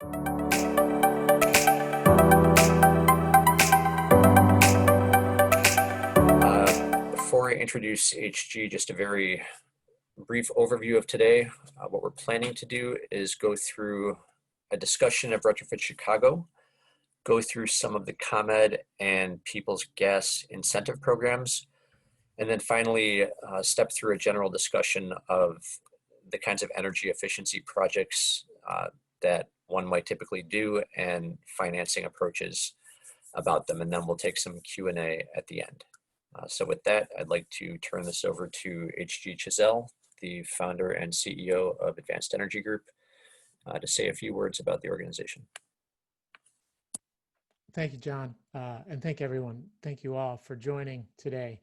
Before I introduce HG, just a very brief overview of today. What we're planning to do is go through a discussion of Retrofit Chicago, go through some of the ComEd and People's Gas incentive programs, and then finally step through a general discussion of the kinds of energy efficiency projects that one might typically do and financing approaches about them. And then we'll take some Q&A at the end. So with that, I'd like to turn this over to HG Chisel, the founder and CEO of Advanced Energy Group, to say a few words about the organization. Thank you, John, and thank everyone. Thank you all for joining today.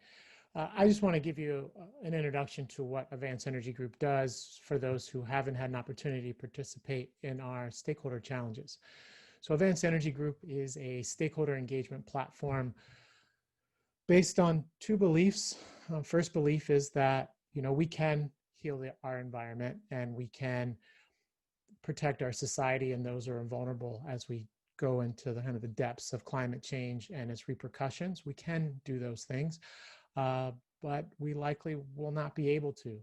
I just want to give you an introduction to what Advanced Energy Group does for those who haven't had an opportunity to participate in our stakeholder challenges. So Advanced Energy Group is a stakeholder engagement platform based on two beliefs. First belief is that, we can heal our environment and we can protect our society and those who are vulnerable as we go into the depths of climate change and its repercussions. We can do those things, but we likely will not be able to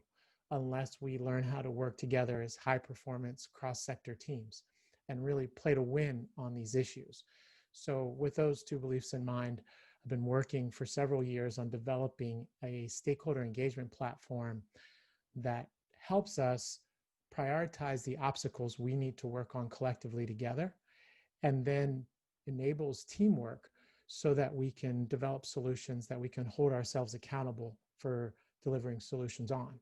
unless we learn how to work together as high performance cross-sector teams and really play to win on these issues. So with those two beliefs in mind, I've been working for several years on developing a stakeholder engagement platform that helps us prioritize the obstacles we need to work on collectively together, and then enables teamwork so that we can develop solutions that we can hold ourselves accountable for delivering solutions on.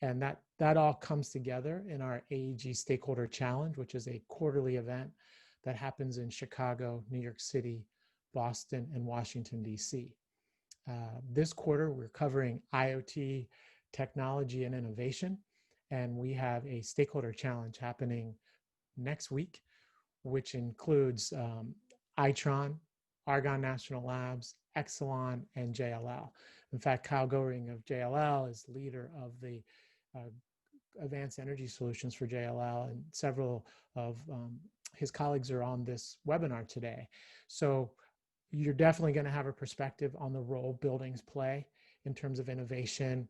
And that all comes together in our AEG Stakeholder Challenge, which is a quarterly event that happens in Chicago, New York City, Boston, and Washington, D.C. This quarter, we're covering IoT, technology, and innovation, and we have a stakeholder challenge happening next week, which includes Itron, Argonne National Labs, Exelon, and JLL. In fact, Kyle Goering of JLL is leader of the Advanced Energy Solutions for JLL, and several of his colleagues are on this webinar today. So you're definitely going to have a perspective on the role buildings play in terms of innovation,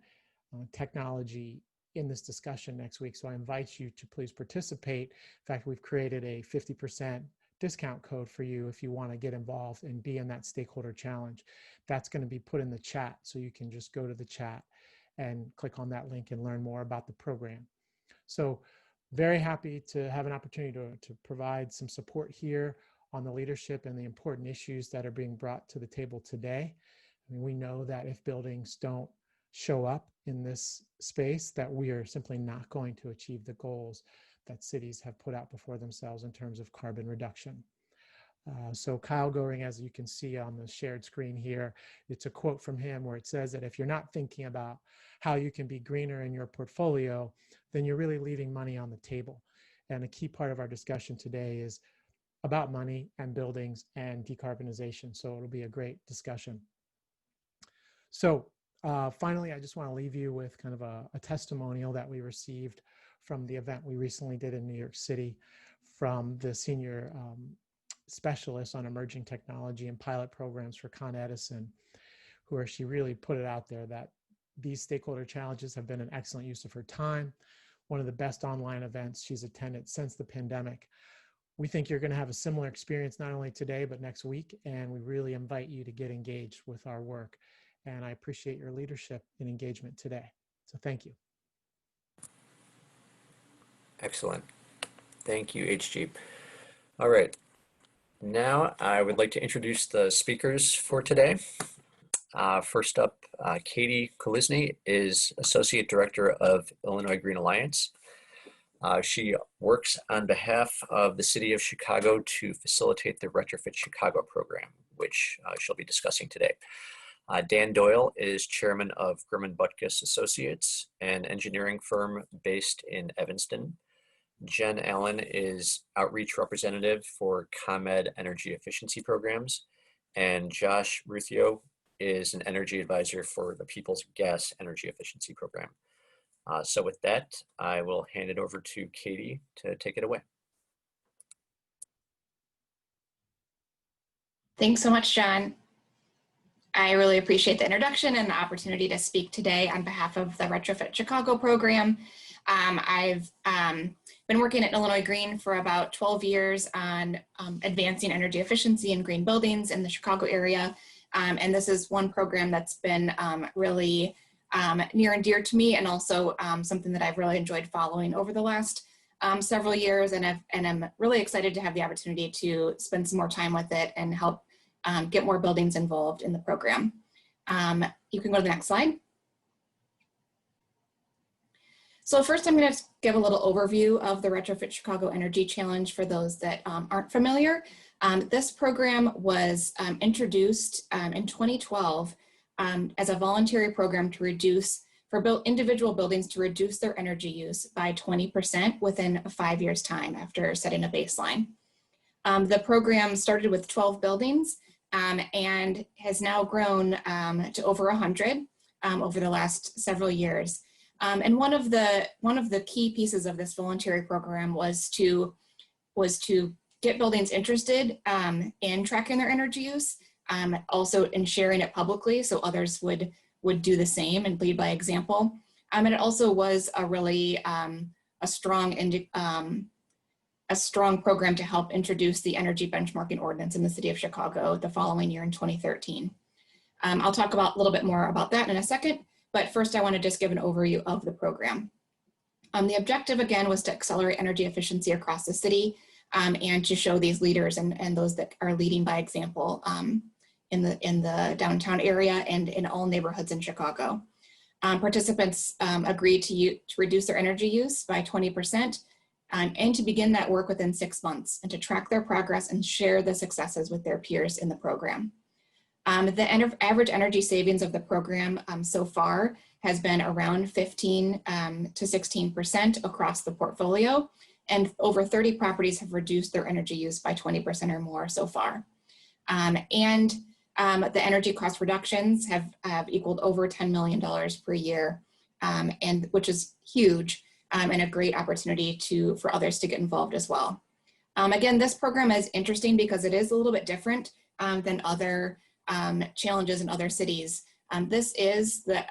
technology in this discussion next week. So I invite you to please participate. In fact, we've created a 50% discount code for you if you want to get involved and be in that stakeholder challenge. That's going to be put in the chat, so you can just go to the chat and click on that link and learn more about the program. So very happy to have an opportunity to provide some support here on the leadership and the important issues that are being brought to the table today. I mean, we know that if buildings don't show up in this space, that we are simply not going to achieve the goals that cities have put out before themselves in terms of carbon reduction. So Kyle Goering, as you can see on the shared screen here, it's a quote from him where it says that if you're not thinking about how you can be greener in your portfolio, then you're really leaving money on the table. And a key part of our discussion today is about money and buildings and decarbonization. So it'll be a great discussion. So finally, I just want to leave you with kind of a testimonial that we received from the event we recently did in New York City from the senior specialist on emerging technology and pilot programs for Con Edison, where she really put it out there that these stakeholder challenges have been an excellent use of her time, one of the best online events she's attended since the pandemic. We think you're going to have a similar experience not only today, but next week, and we really invite you to get engaged with our work. And I appreciate your leadership and engagement today. So thank you. Excellent. Thank you, HG. All right. Now I would like to introduce the speakers for today. First up, Katie Kaluzny is Associate Director of Illinois Green Alliance. She works on behalf of the City of Chicago to facilitate the Retrofit Chicago program, which she'll be discussing today. Dan Doyle is chairman of Grumman Butkus Associates, an engineering firm based in Evanston. Jen Allen is outreach representative for ComEd energy efficiency programs. And Josh Ruthio is an energy advisor for the People's Gas Energy Efficiency Program. So with that, I will hand it over to Katie to take it away. Thanks so much, John. I really appreciate the introduction and the opportunity to speak today on behalf of the Retrofit Chicago program. I've been working at Illinois Green for about 12 years on advancing energy efficiency in green buildings in the Chicago area. And this is one program that's been really near and dear to me, and also something that I've really enjoyed following over the last several years. And I'm really excited to have the opportunity to spend some more time with it and help get more buildings involved in the program. You can go to the next slide. So first, I'm going to give a little overview of the Retrofit Chicago Energy Challenge for those that aren't familiar. This program was introduced in 2012 as a voluntary program to reduce, for individual buildings to reduce their energy use by 20% within 5 years' time after setting a baseline. The program started with 12 buildings and has now grown to over 100 over the last several years. And one of the key pieces of this voluntary program was to get buildings interested in tracking their energy use, also in sharing it publicly so others would do the same and lead by example. And it also was a really a strong program to help introduce the energy benchmarking ordinance in the city of Chicago the following year in 2013. I'll talk a little bit more about that in a second, but first I want to just give an overview of the program. The objective again was to accelerate energy efficiency across the city and to show these leaders and those that are leading by example in the downtown area and in all neighborhoods in Chicago. Participants agreed to reduce their energy use by 20%. And to begin that work within 6 months and to track their progress and share the successes with their peers in the program. The average energy savings of the program so far has been around 15 to 16% across the portfolio, and over 30 properties have reduced their energy use by 20% or more so far. The energy cost reductions have equaled over $10 million per year, and which is huge. And a great opportunity for others to get involved as well. Again, this program is interesting because it is a little bit different than other challenges in other cities. This is the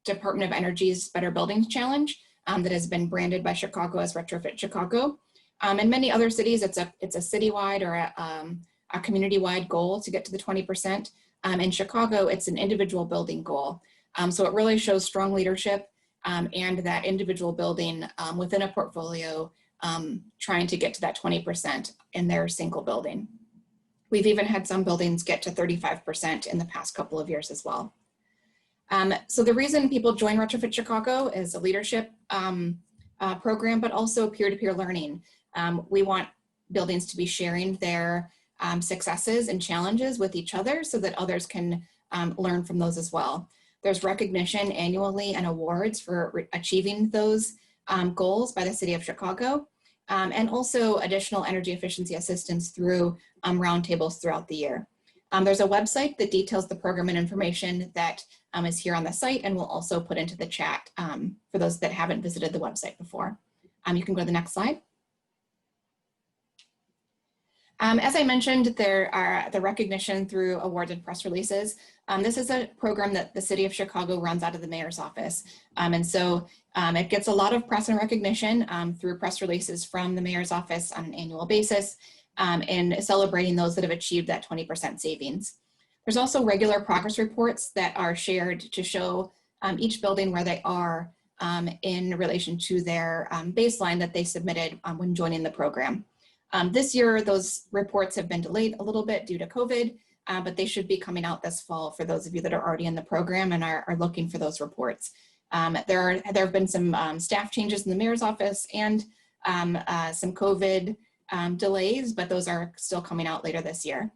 Department of Energy's Better Buildings Challenge that has been branded by Chicago as Retrofit Chicago. In many other cities, it's a citywide or a community-wide goal to get to the 20%. In Chicago, it's an individual building goal. So it really shows strong leadership and that individual building within a portfolio trying to get to that 20% in their single building. We've even had some buildings get to 35% in the past couple of years as well. So the reason people join Retrofit Chicago is a leadership program, but also peer-to-peer learning. We want buildings to be sharing their successes and challenges with each other so that others can learn from those as well. There's recognition annually and awards for achieving those goals by the city of Chicago, and also additional energy efficiency assistance through roundtables throughout the year. There's a website that details the program and information that is here on the site, and we'll also put into the chat for those that haven't visited the website before. You can go to the next slide. As I mentioned, there are the recognition through awards and press releases. This is a program that the city of Chicago runs out of the mayor's office. And so it gets a lot of press and recognition through press releases from the mayor's office on an annual basis and celebrating those that have achieved that 20% savings. There's also regular progress reports that are shared to show each building where they are in relation to their baseline that they submitted when joining the program. This year, those reports have been delayed a little bit due to COVID, but they should be coming out this fall for those of you that are already in the program and are looking for those reports. There have been some staff changes in the mayor's office and some COVID delays, but those are still coming out later this year.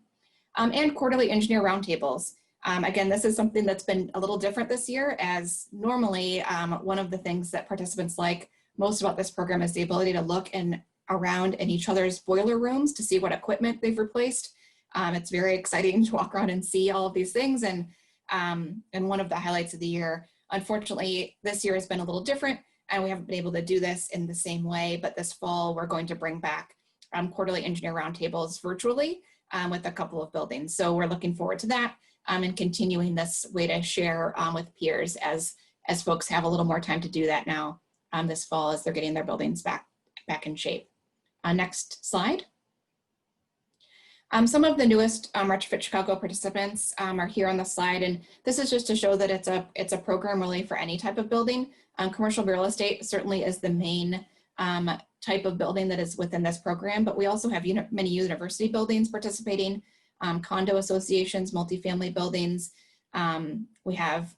And quarterly engineer roundtables. Again, this is something that's been a little different this year, as normally one of the things that participants like most about this program is the ability to look around in each other's boiler rooms to see what equipment they've replaced. It's very exciting to walk around and see all of these things, and one of the highlights of the year. Unfortunately, this year has been a little different and we haven't been able to do this in the same way, but this fall we're going to bring back quarterly engineer roundtables virtually with a couple of buildings. So we're looking forward to that and continuing this way to share with peers as folks have a little more time to do that now this fall as they're getting their buildings back in shape. Next slide. Some of the newest Retrofit Chicago participants are here on the slide, and this is just to show that it's a program really for any type of building. Commercial real estate certainly is the main type of building that is within this program, but we also have many university buildings participating, condo associations, multifamily buildings. We have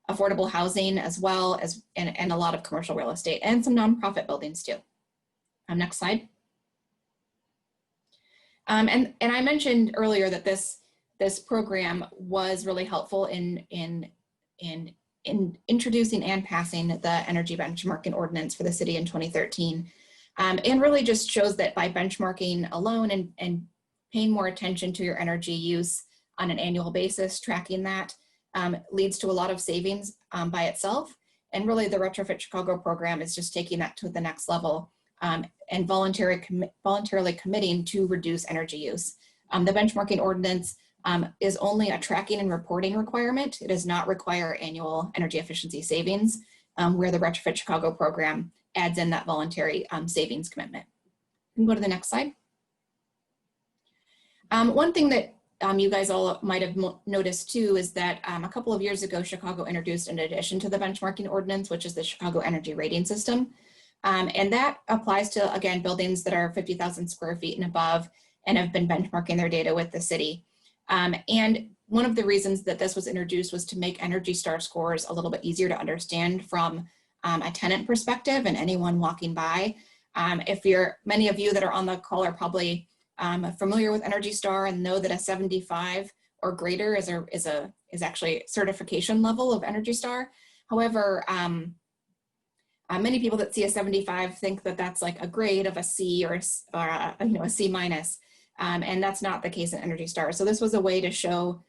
affordable housing as well as, and a lot of commercial real estate and some nonprofit buildings too. Next slide. And I mentioned earlier that this program was really helpful in introducing and passing the energy benchmarking ordinance for the city in 2013, and really just shows that by benchmarking alone and paying more attention to your energy use on an annual basis, tracking that leads to a lot of savings by itself. And really the Retrofit Chicago program is just taking that to the next level and voluntarily committing to reduce energy use. The benchmarking ordinance is only a tracking and reporting requirement. It does not require annual energy efficiency savings, where the Retrofit Chicago program adds in that voluntary savings commitment. You can go to the next slide. One thing that you guys all might have noticed too is that a couple of years ago, Chicago introduced an addition to the benchmarking ordinance, which is the Chicago Energy Rating System. And that applies to, again, buildings that are 50,000 square feet and above and have been benchmarking their data with the city. And one of the reasons that this was introduced was to make Energy Star scores a little bit easier to understand from a tenant perspective and anyone walking by. Many of you that are on the call are probably familiar with Energy Star and know that a 75 or greater is actually certification level of Energy Star. However, many people that see a 75 think that that's like a grade of a C or a C minus, and that's not the case in Energy Star. So this was a way to show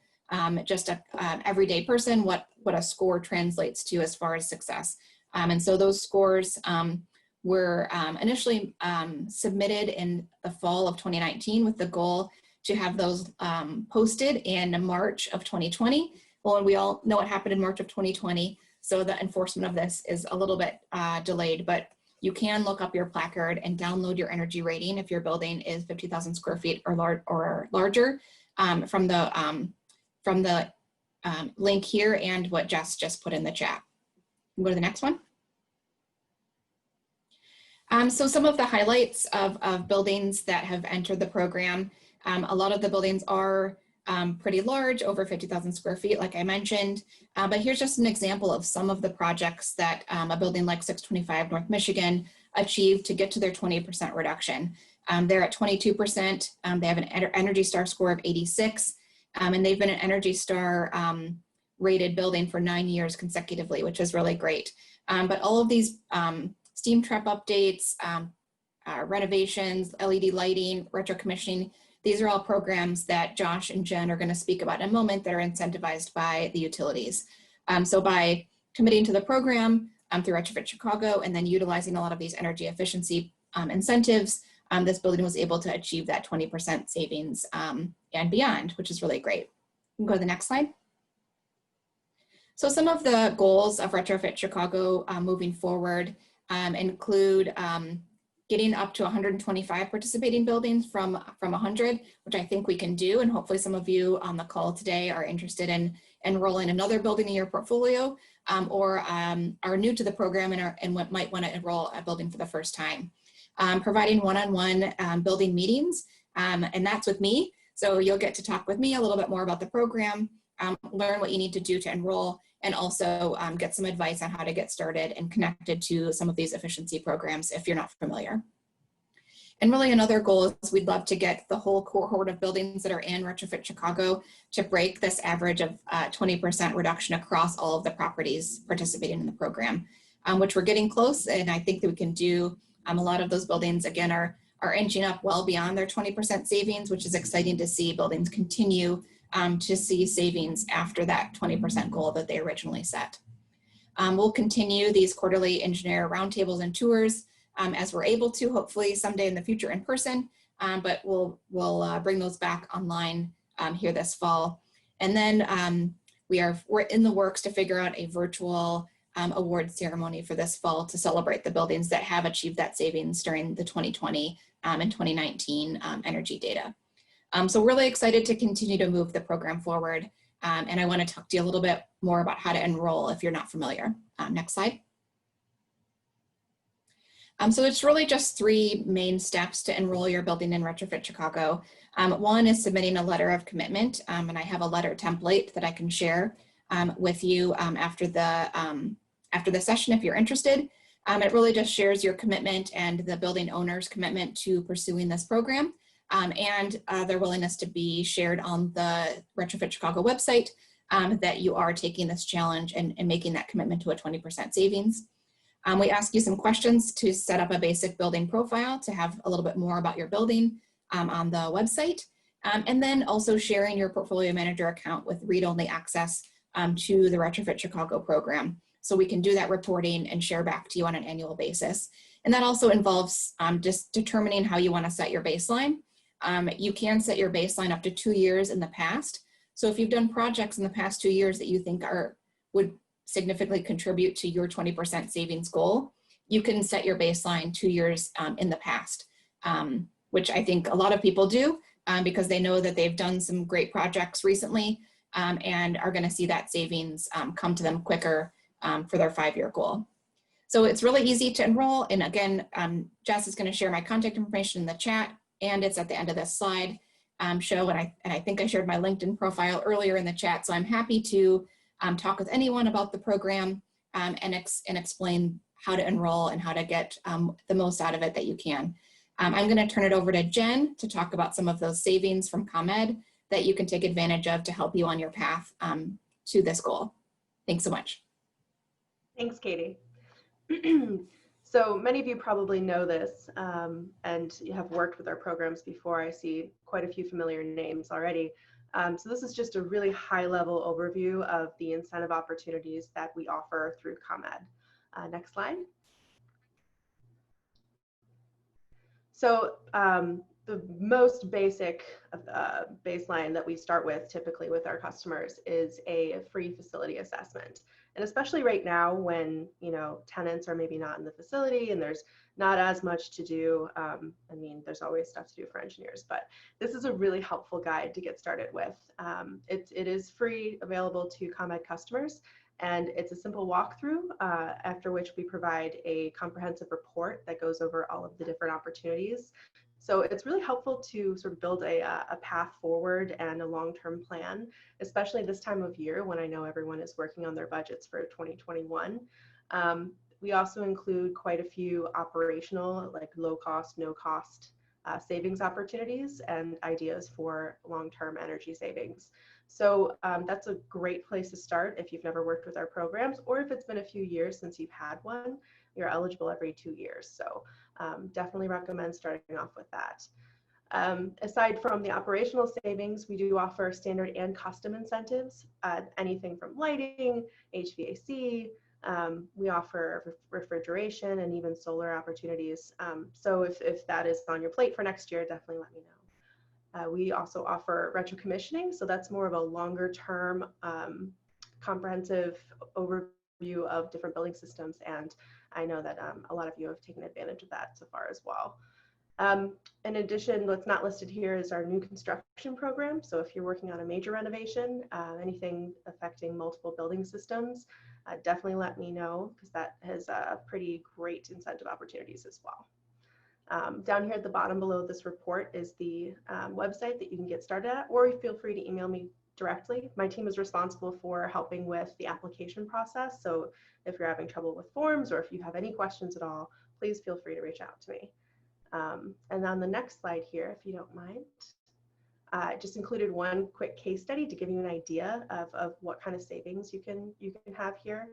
just a everyday person what a score translates to as far as success. And so those scores were initially submitted in the fall of 2019 with the goal to have those posted in March of 2020. Well, and we all know what happened in March of 2020. So the enforcement of this is a little bit delayed, but you can look up your placard and download your energy rating if your building is 50,000 square feet or larger from the link here and what Jess just put in the chat. We'll go to the next one. So some of the highlights of buildings that have entered the program. A lot of the buildings are pretty large, over 50,000 square feet, like I mentioned. But here's just an example of some of the projects that a building like 625 North Michigan achieved to get to their 20% reduction. They're at 22%. They have an Energy Star score of 86, and they've been an Energy Star rated building for 9 years consecutively, which is really great. But all of these steam trap updates, renovations, LED lighting, retro commissioning, these are all programs that Josh and Jen are going to speak about in a moment that are incentivized by the utilities. So by committing to the program through Retrofit Chicago and then utilizing a lot of these energy efficiency incentives, this building was able to achieve that 20% savings and beyond, which is really great. You can go to the next slide. So some of the goals of Retrofit Chicago moving forward include getting up to 125 participating buildings from 100, which I think we can do. And hopefully some of you on the call today are interested in enrolling another building in your portfolio or are new to the program and might want to enroll a building for the first time. Providing one-on-one building meetings, and that's with me. So you'll get to talk with me a little bit more about the program, learn what you need to do to enroll, and also get some advice on how to get started and connected to some of these efficiency programs if you're not familiar. And really another goal is we'd love to get the whole cohort of buildings that are in Retrofit Chicago to break this average of 20% reduction across all of the properties participating in the program, which we're getting close, and I think that we can do. A lot of those buildings, again, are inching up well beyond their 20% savings, which is exciting to see buildings continue to see savings after that 20% goal that they originally set. We'll continue these quarterly engineer roundtables and tours as we're able to, hopefully someday in the future in person, but we'll bring those back online here this fall. And then we're in the works to figure out a virtual award ceremony for this fall to celebrate the buildings that have achieved that savings during the 2020 and 2019 energy data. So really excited to continue to move the program forward. And I want to talk to you a little bit more about how to enroll if you're not familiar. Next slide. So it's really just 3 main steps to enroll your building in Retrofit Chicago. One is submitting a letter of commitment, and I have a letter template that I can share with you after the session if you're interested. It really just shares your commitment and the building owner's commitment to pursuing this program, and their willingness to be shared on the Retrofit Chicago website that you are taking this challenge and making that commitment to a 20% savings. We ask you some questions to set up a basic building profile to have a little bit more about your building on the website. And then also sharing your portfolio manager account with read-only access to the Retrofit Chicago program. So we can do that reporting and share back to you on an annual basis. And that also involves just determining how you want to set your baseline. You can set your baseline up to 2 years in the past. So if you've done projects in the past 2 years that you think would significantly contribute to your 20% savings goal, you can set your baseline 2 years in the past, which I think a lot of people do because they know that they've done some great projects recently and are going to see that savings come to them quicker for their 5-year goal. So it's really easy to enroll. And again, Jess is going to share my contact information in the chat, and it's at the end of this slide show. And I think I shared my LinkedIn profile earlier in the chat. So I'm happy to talk with anyone about the program and explain how to enroll and how to get the most out of it that you can. I'm going to turn it over to Jen to talk about some of those savings from ComEd that you can take advantage of to help you on your path to this goal. Thanks so much. Thanks, Katie. So many of you probably know this and you have worked with our programs before. I see quite a few familiar names already. So this is just a really high-level overview of the incentive opportunities that we offer through ComEd. Next slide. So the most basic baseline that we start with typically with our customers is a free facility assessment. And especially right now when, you know, tenants are maybe not in the facility and there's not as much to do. I mean, there's always stuff to do for engineers, but this is a really helpful guide to get started with. It is free, available to ComEd customers, and it's a simple walkthrough after which we provide a comprehensive report that goes over all of the different opportunities. So it's really helpful to sort of build a path forward and a long-term plan, especially this time of year when I know everyone is working on their budgets for 2021. We also include quite a few operational, like low cost, no cost savings opportunities and ideas for long-term energy savings. So that's a great place to start if you've never worked with our programs, or if it's been a few years since you've had one. You're eligible every 2 years. So definitely recommend starting off with that. Aside from the operational savings, we do offer standard and custom incentives, anything from lighting, HVAC. We offer refrigeration and even solar opportunities. So if that is on your plate for next year, definitely let me know. We also offer retro commissioning. So that's more of a longer term comprehensive overview of different building systems. And I know that a lot of you have taken advantage of that so far as well. In addition, what's not listed here is our new construction program. So if you're working on a major renovation, anything affecting multiple building systems, definitely let me know, because that has pretty great incentive opportunities as well. Down here at the bottom below this report is the website that you can get started at, or feel free to email me directly. My team is responsible for helping with the application process. So if you're having trouble with forms or if you have any questions at all, please feel free to reach out to me. And on the next slide here, if you don't mind, I just included one quick case study to give you an idea of what kind of savings you can have here.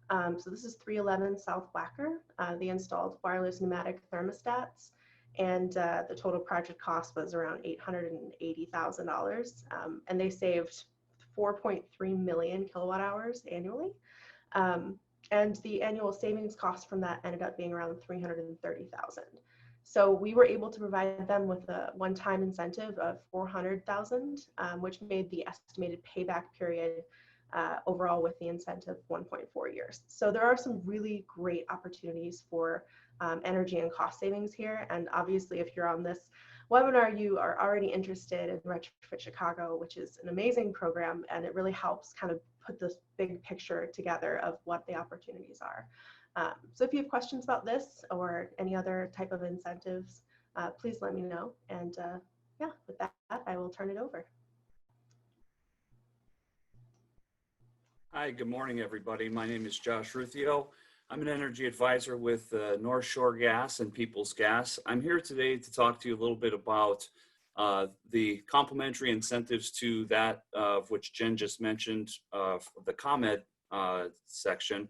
So this is 311 South Wacker. They installed wireless pneumatic thermostats, and the total project cost was around $880,000, and they saved 4.3 million kilowatt hours annually. And the annual savings cost from that ended up being around $330,000. So we were able to provide them with a one-time incentive of $400,000, which made the estimated payback period overall with the incentive 1.4 years. So there are some really great opportunities for energy and cost savings here. And obviously, if you're on this webinar, you are already interested in Retrofit Chicago, which is an amazing program, and it really helps kind of put this big picture together of what the opportunities are. So if you have questions about this or any other type of incentives, please let me know. And yeah, with that, I will turn it over. Hi, good morning, everybody. My name is Josh Ruthio. I'm an energy advisor with North Shore Gas and Peoples Gas. I'm here today to talk to you a little bit about the complementary incentives to that of which Jen just mentioned, the ComEd section.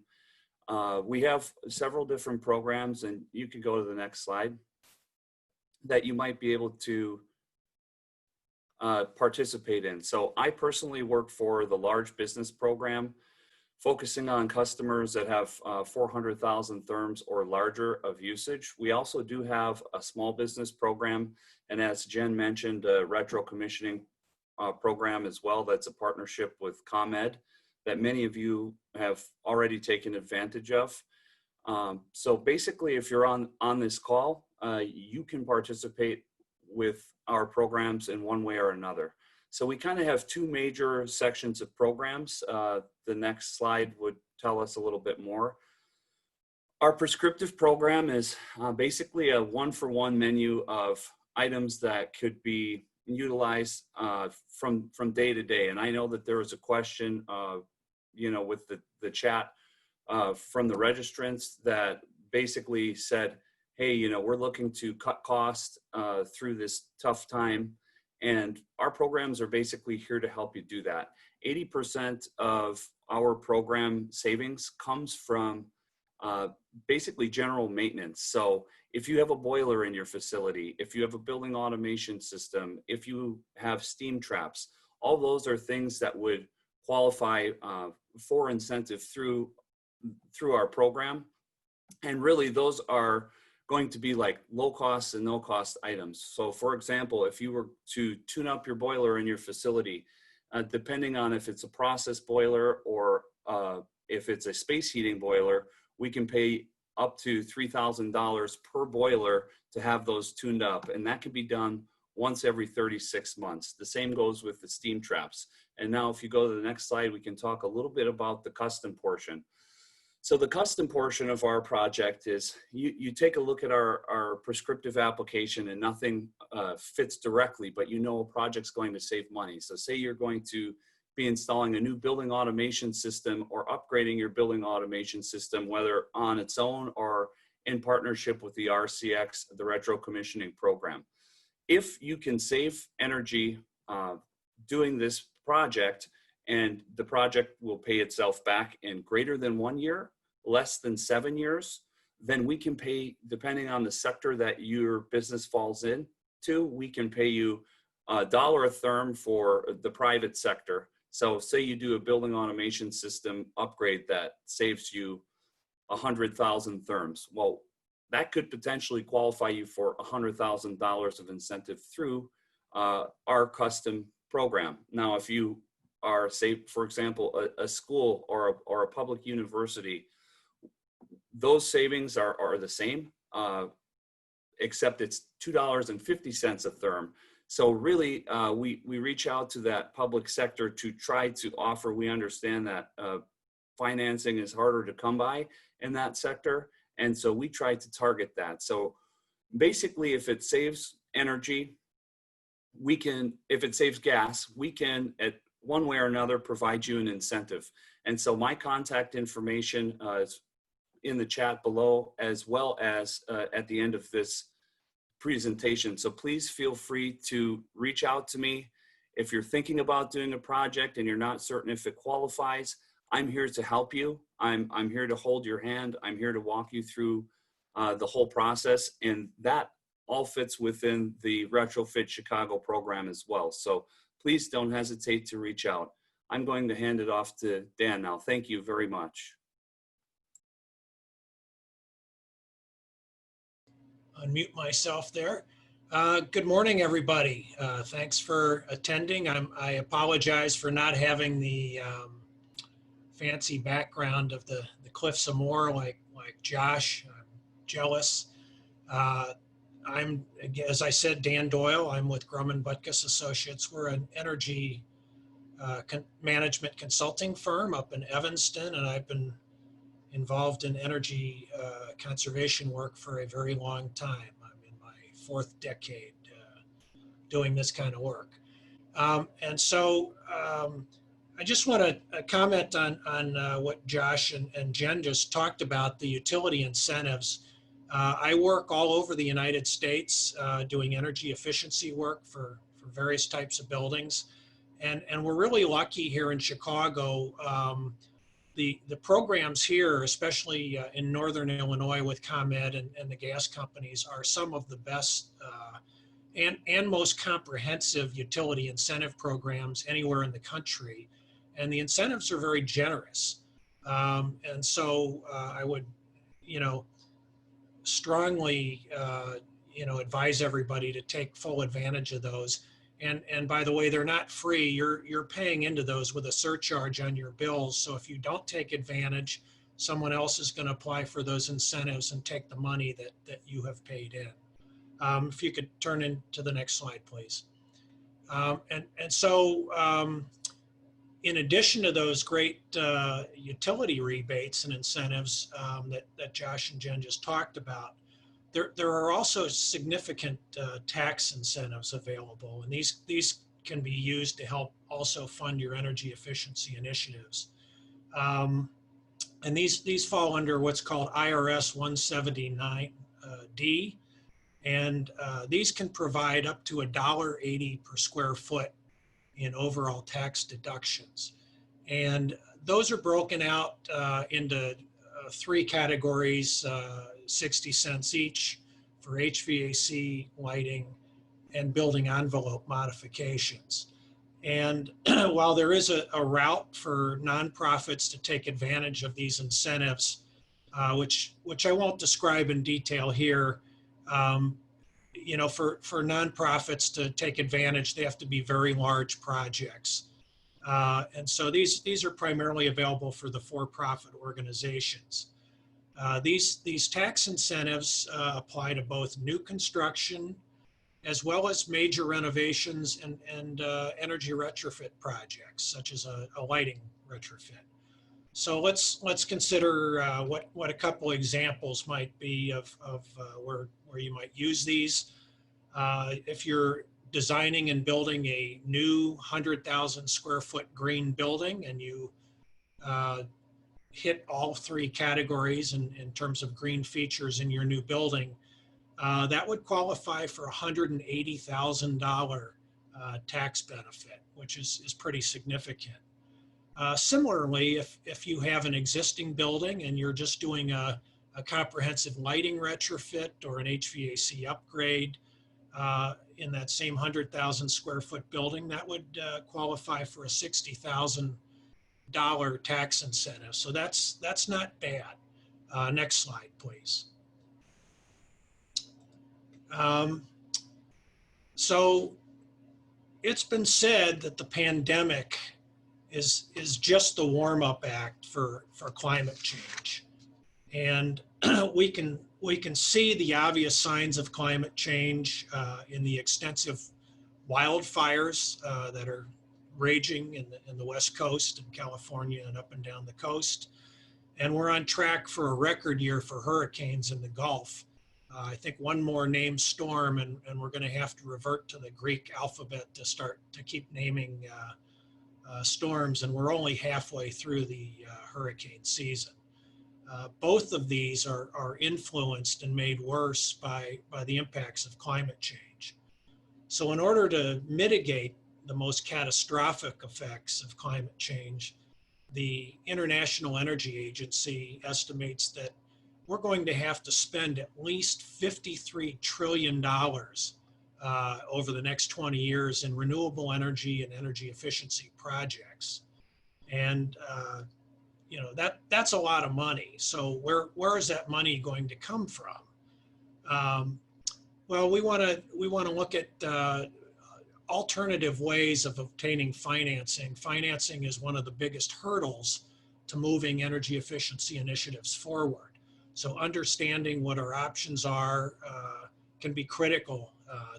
We have several different programs, and you can go to the next slide, that you might be able to participate in. So I personally work for the large business program, focusing on customers that have 400,000 therms or larger of usage. We also do have a small business program, and as Jen mentioned, a retro commissioning program as well. That's a partnership with ComEd that many of you have already taken advantage of. So basically, if you're on this call, you can participate with our programs in one way or another. So we kind of have two major sections of programs. The next slide would tell us a little bit more. Our prescriptive program is basically a one-for-one menu of items that could be utilized from day to day. And I know that there was a question, with the chat from the registrants that basically said, hey, we're looking to cut costs through this tough time. And our programs are basically here to help you do that. 80% of our program savings comes from basically general maintenance. So if you have a boiler in your facility, if you have a building automation system, if you have steam traps, all those are things that would qualify for incentive through our program. And really those are going to be like low cost and no cost items. So for example, if you were to tune up your boiler in your facility, depending on if it's a process boiler or if it's a space heating boiler, we can pay up to $3,000 per boiler to have those tuned up. And that can be done once every 36 months. The same goes with the steam traps. And now if you go to the next slide, we can talk a little bit about the custom portion. So the custom portion of our project is you take a look at our prescriptive application and nothing fits directly, but a project's going to save money. So say you're going to be installing a new building automation system or upgrading your building automation system, whether on its own or in partnership with the RCX, the Retro Commissioning Program. If you can save energy doing this project, and the project will pay itself back in greater than 1 year, less than 7 years, then we can pay, depending on the sector that your business falls into, we can pay you $1 a therm for the private sector. So say you do a building automation system upgrade that saves you 100,000 therms. Well, that could potentially qualify you for $100,000 of incentive through our custom program. Now, if you are, say, for example, a school or a public university, those savings are the same, except it's $2.50 a therm. So really, we reach out to that public sector to try to offer. We understand that financing is harder to come by in that sector, and so we try to target that. So basically, if it saves energy, we can, if it saves gas, we can, at one way or another, provide you an incentive. And so my contact information is in the chat below, as well as at the end of this presentation. So please feel free to reach out to me. If you're thinking about doing a project and you're not certain if it qualifies, I'm here to help you. I'm here to hold your hand. I'm here to walk you through the whole process. And that all fits within the Retrofit Chicago program as well. So please don't hesitate to reach out. I'm going to hand it off to Dan now. Thank you very much. unmute myself there. Good morning, everybody. Thanks for attending. I apologize for not having the fancy background of the Cliffs of Moher like Josh. I'm jealous. I'm, as I said, Dan Doyle. I'm with Grumman, Butkus Associates. We're an energy management consulting firm up in Evanston, and I've been involved in energy conservation work for a very long time. I'm in my 4th decade doing this kind of work. And so I just want to comment on what Josh and Jen just talked about, the utility incentives. I work all over the United States doing energy efficiency work for various types of buildings. And we're really lucky here in Chicago. The programs here, especially in Northern Illinois with ComEd and the gas companies, are some of the best and most comprehensive utility incentive programs anywhere in the country. And the incentives are very generous. And so I would, strongly, advise everybody to take full advantage of those. And by the way, they're not free. You're paying into those with a surcharge on your bills. So if you don't take advantage, someone else is going to apply for those incentives and take the money that you have paid in. If you could turn into the next slide, please. So in addition to those great utility rebates and incentives that Josh and Jen just talked about, there are also significant tax incentives available, and these can be used to help also fund your energy efficiency initiatives. And these fall under what's called IRS 179D, and these can provide up to $1.80 per square foot in overall tax deductions. And those are broken out into 3 categories, 60 cents each for HVAC, lighting, and building envelope modifications. And while there is a route for nonprofits to take advantage of these incentives, which I won't describe in detail here, for nonprofits to take advantage, they have to be very large projects. And so these are primarily available for the for-profit organizations. These tax incentives apply to both new construction as well as major renovations and energy retrofit projects, such as a lighting retrofit. So let's consider what a couple examples might be of where you might use these. If you're designing and building a new 100,000 square foot green building and you hit all 3 categories in terms of green features in your new building, that would qualify for $180,000 tax benefit, which is pretty significant. Similarly, if you have an existing building and you're just doing a comprehensive lighting retrofit or an HVAC upgrade in that same 100,000 square foot building, that would qualify for a $60,000 tax incentive. So that's not bad. Next slide, please. So it's been said that the pandemic is just the warm-up act for climate change. And we can see the obvious signs of climate change in the extensive wildfires that are raging in the West Coast and California and up and down the coast. And we're on track for a record year for hurricanes in the Gulf. I think one more named storm, and we're going to have to revert to the Greek alphabet to start to keep naming storms, and we're only halfway through the hurricane season. Both of these are influenced and made worse by the impacts of climate change. So in order to mitigate the most catastrophic effects of climate change, the International Energy Agency estimates that we're going to have to spend at least $53 trillion over the next 20 years in renewable energy and energy efficiency projects. And that's a lot of money. So where is that money going to come from? Well, we want to look at alternative ways of obtaining financing. Financing is one of the biggest hurdles to moving energy efficiency initiatives forward. So understanding what our options are can be critical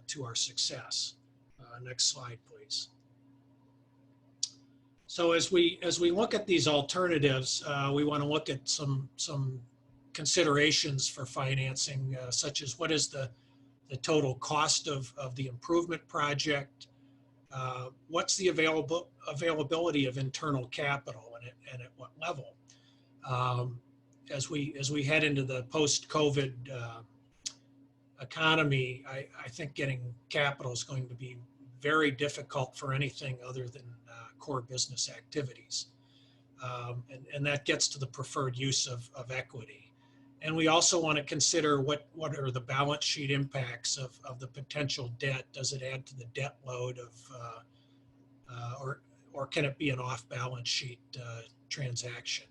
to our success. Next slide, please. So as we look at these alternatives, we want to look at some considerations for financing, such as what is the total cost of the improvement project, what's the availability of internal capital and at what level. As we head into the post-COVID economy, I think getting capital is going to be very difficult for anything other than core business activities. And that gets to the preferred use of equity. And we also want to consider what are the balance sheet impacts of the potential debt. Does it add to the debt load or can it be an off-balance sheet transaction?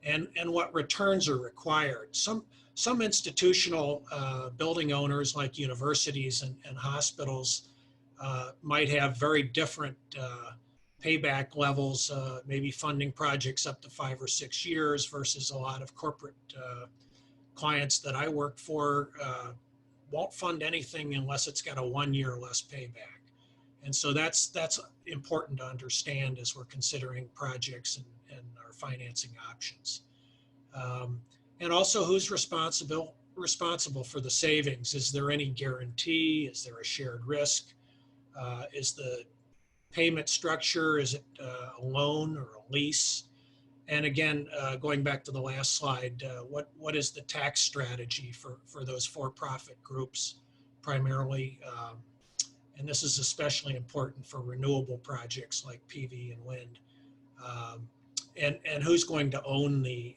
And what returns are required. Some institutional building owners like universities and hospitals might have very different payback levels, maybe funding projects up to 5 or 6 years versus a lot of corporate clients that I work for won't fund anything unless it's got a 1 year or less payback. And so that's important to understand as we're considering projects and our financing options. And also, who's responsible for the savings? Is there any guarantee? Is there a shared risk? Is the payment structure, is it a loan or a lease? And again, going back to the last slide, what is the tax strategy for those for-profit groups primarily? And this is especially important for renewable projects like PV and wind. And who's going to own the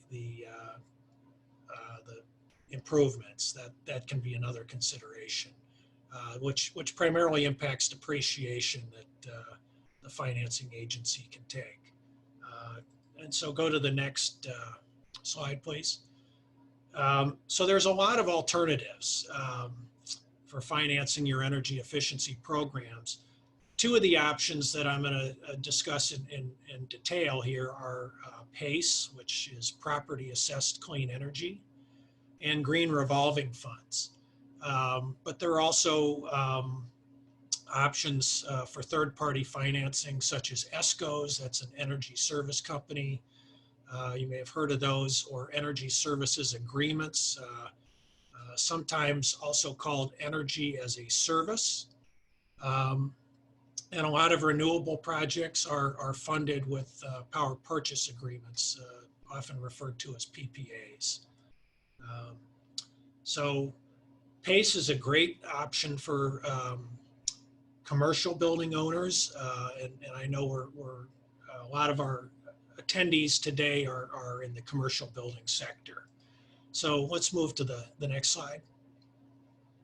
improvements? That can be another consideration, which primarily impacts depreciation that the financing agency can take. And so go to the next slide, please. So there's a lot of alternatives for financing your energy efficiency programs. Two of the options that I'm going to discuss in detail here are PACE, which is Property Assessed Clean Energy, and Green Revolving Funds. But there are also options for third-party financing, such as ESCOs, that's an energy service company. You may have heard of those, or energy services agreements, sometimes also called energy as a service. And a lot of renewable projects are funded with power purchase agreements, often referred to as PPAs. So PACE is a great option for commercial building owners, and I know we're a lot of our attendees today are in the commercial building sector. So let's move to the next slide.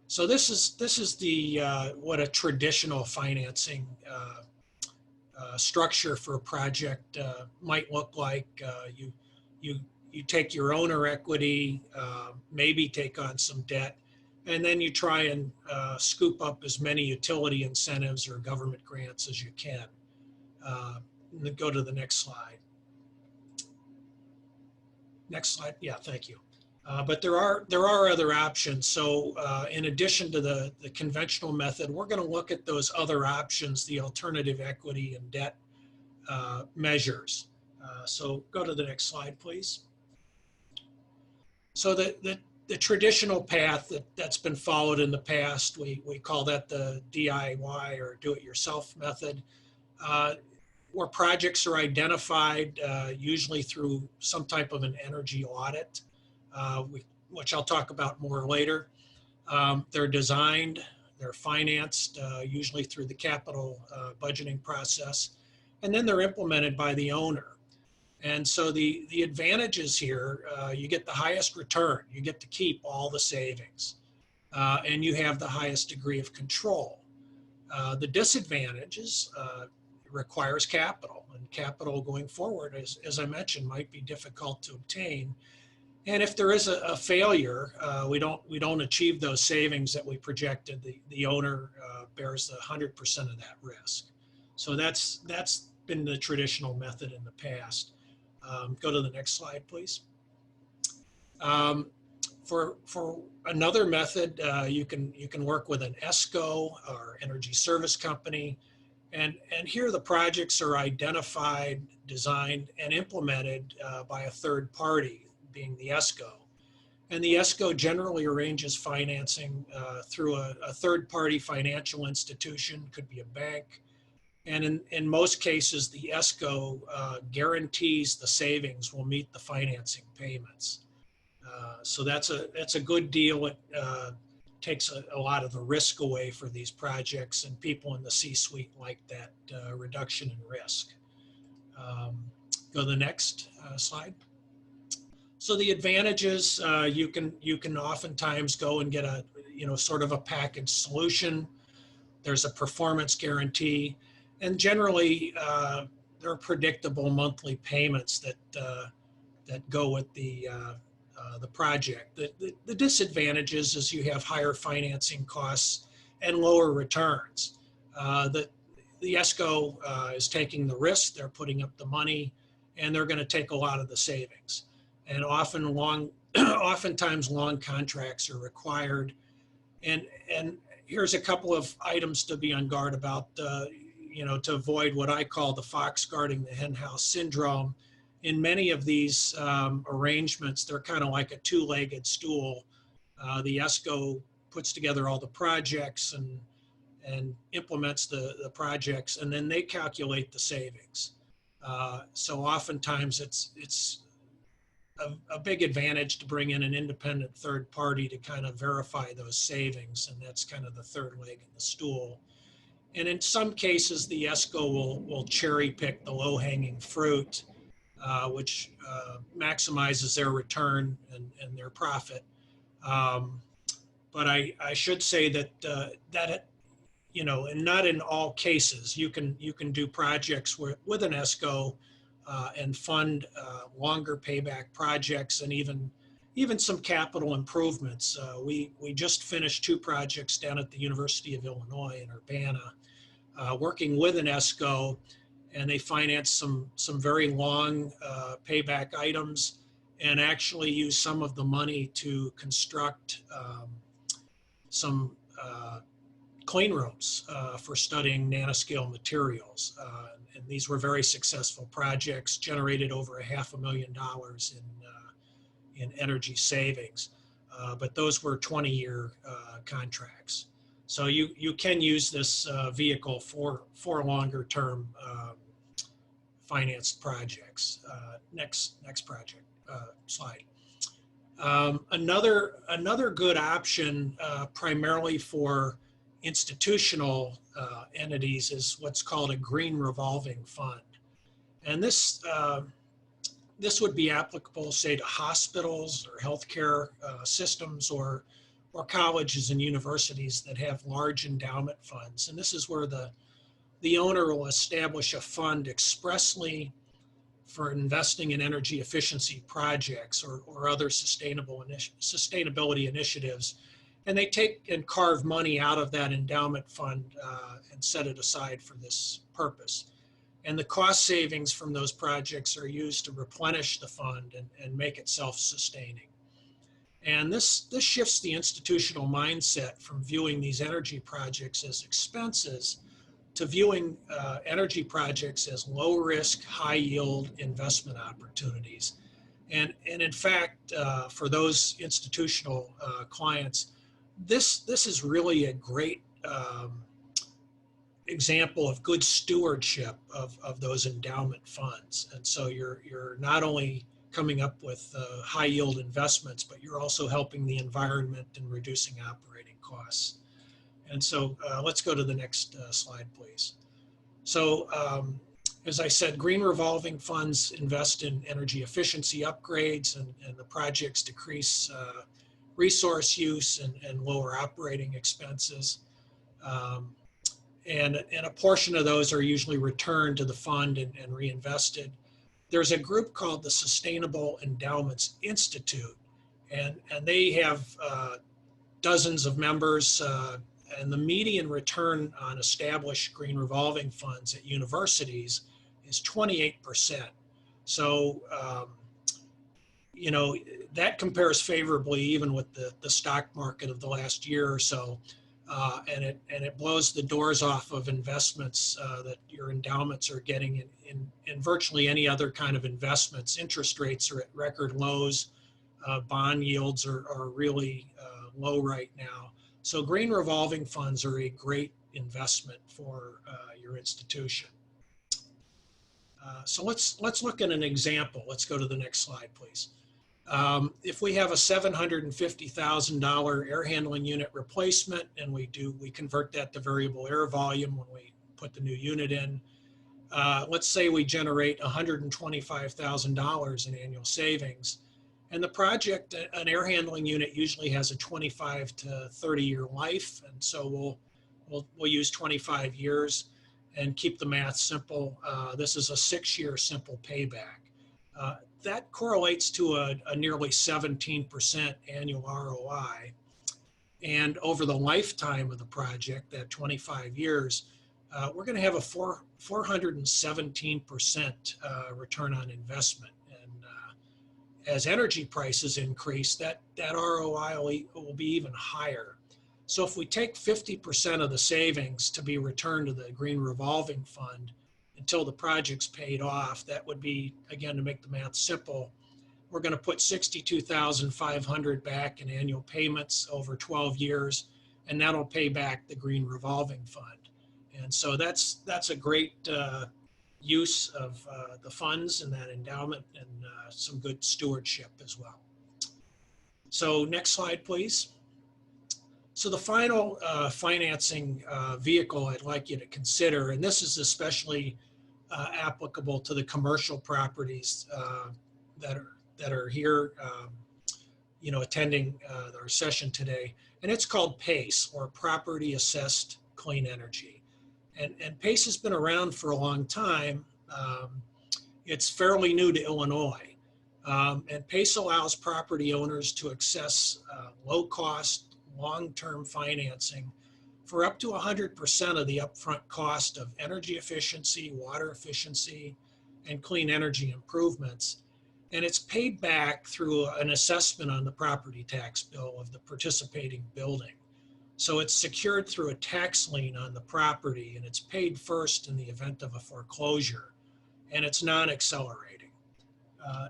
So this is the what a traditional financing structure for a project might look like. You take your owner equity, maybe take on some debt, and then you try and scoop up as many utility incentives or government grants as you can. And then go to the next slide. Next slide. Yeah, thank you. But there are other options. So in addition to the conventional method, we're going to look at those other options, the alternative equity and debt measures. So go to the next slide, please. So the traditional path that's been followed in the past, we call that the DIY or do-it-yourself method, where projects are identified usually through some type of an energy audit, which I'll talk about more later. They're designed, they're financed, usually through the capital budgeting process, and then they're implemented by the owner. And so the advantages here, you get the highest return, you get to keep all the savings, and you have the highest degree of control. The disadvantages requires capital, and capital going forward, as I mentioned, might be difficult to obtain. And if there is a failure, we don't achieve those savings that we projected, the owner bears 100% of that risk. So that's been the traditional method in the past. Go to the next slide, please. For another method, you can work with an ESCO or energy service company, and here the projects are identified, designed, and implemented by a third party, being the ESCO. And the ESCO generally arranges financing through a third-party financial institution, could be a bank. And in most cases, the ESCO guarantees the savings will meet the financing payments. So that's a good deal. It takes a lot of the risk away for these projects, and people in the C-suite like that reduction in risk. Go to the next slide. So the advantages, you can oftentimes go and get a sort of a package solution. There's a performance guarantee, and generally there are predictable monthly payments that go with the project. The disadvantages is you have higher financing costs and lower returns. The ESCO is taking the risk, they're putting up the money, and they're going to take a lot of the savings. And oftentimes long contracts are required. And here's a couple of items to be on guard about, to avoid what I call the fox guarding the henhouse syndrome. In many of these arrangements, they're kind of like a two-legged stool. The ESCO puts together all the projects and implements the projects, and then they calculate the savings. So oftentimes it's a big advantage to bring in an independent third party to kind of verify those savings, and that's kind of the third leg in the stool. And in some cases, the ESCO will cherry pick the low-hanging fruit, which maximizes their return and their profit. But I should say that and not in all cases, you can do projects with an ESCO and fund longer payback projects and even some capital improvements. We just finished 2 projects down at the University of Illinois in Urbana, working with an ESCO, and they financed some very long payback items and actually used some of the money to construct some clean rooms for studying nanoscale materials. And these were very successful projects, generated over $500,000 in energy savings. But those were 20-year contracts. So you can use this vehicle for longer term financed projects. Next project slide. Another good option, primarily for institutional entities, is what's called a green revolving fund, and this would be applicable, say, to hospitals or healthcare systems or colleges and universities that have large endowment funds. And this is where the owner will establish a fund expressly for investing in energy efficiency projects or other sustainability initiatives. And they take and carve money out of that endowment fund and set it aside for this purpose. And the cost savings from those projects are used to replenish the fund and make it self-sustaining. And this shifts the institutional mindset from viewing these energy projects as expenses to viewing energy projects as low risk, high yield investment opportunities. And in fact, for those institutional clients, this is really a great example of good stewardship of those endowment funds. And so you're not only coming up with high yield investments, but you're also helping the environment and reducing operating costs. And so let's go to the next slide, please. So as I said, green revolving funds invest in energy efficiency upgrades, and the projects decrease resource use and lower operating expenses. And a portion of those are usually returned to the fund and reinvested. there's a group called the Sustainable Endowments Institute, and they have dozens of members, and the median return on established green revolving funds at universities is 28%. So, you know, that compares favorably even with the stock market of the last year or so. And it blows the doors off of investments that your endowments are getting in virtually any other kind of investments. Interest rates are at record lows. Bond yields are really low right now. So green revolving funds are a great investment for your institution. So let's look at an example. Let's go to the next slide, please. If we have a $750,000 air handling unit replacement, and we convert that to variable air volume when we put the new unit in, let's say we generate $125,000 in annual savings. And the project, an air handling unit usually has a 25 to 30 year life. And so we'll use 25 years and keep the math simple. This is a 6-year simple payback. That correlates to a nearly 17% annual ROI. And over the lifetime of the project, that 25 years, we're going to have a 417% return on investment. And as energy prices increase, that ROI will be even higher. So if we take 50% of the savings to be returned to the green revolving fund until the project's paid off, that would be, again, to make the math simple, we're going to put $62,500 back in annual payments over 12 years, and that'll pay back the green revolving fund. And so that's a great use of the funds and that endowment, and some good stewardship as well. So next slide, please. So the final financing vehicle I'd like you to consider, and this is especially applicable to the commercial properties that are here, you know, attending our session today, and it's called PACE, or Property Assessed Clean Energy. And PACE has been around for a long time. It's fairly new to Illinois, and PACE allows property owners to access low-cost, long-term financing for up to 100% of the upfront cost of energy efficiency, water efficiency, and clean energy improvements. And it's paid back through an assessment on the property tax bill of the participating building. So it's secured through a tax lien on the property, and it's paid first in the event of a foreclosure, and it's non-accelerating.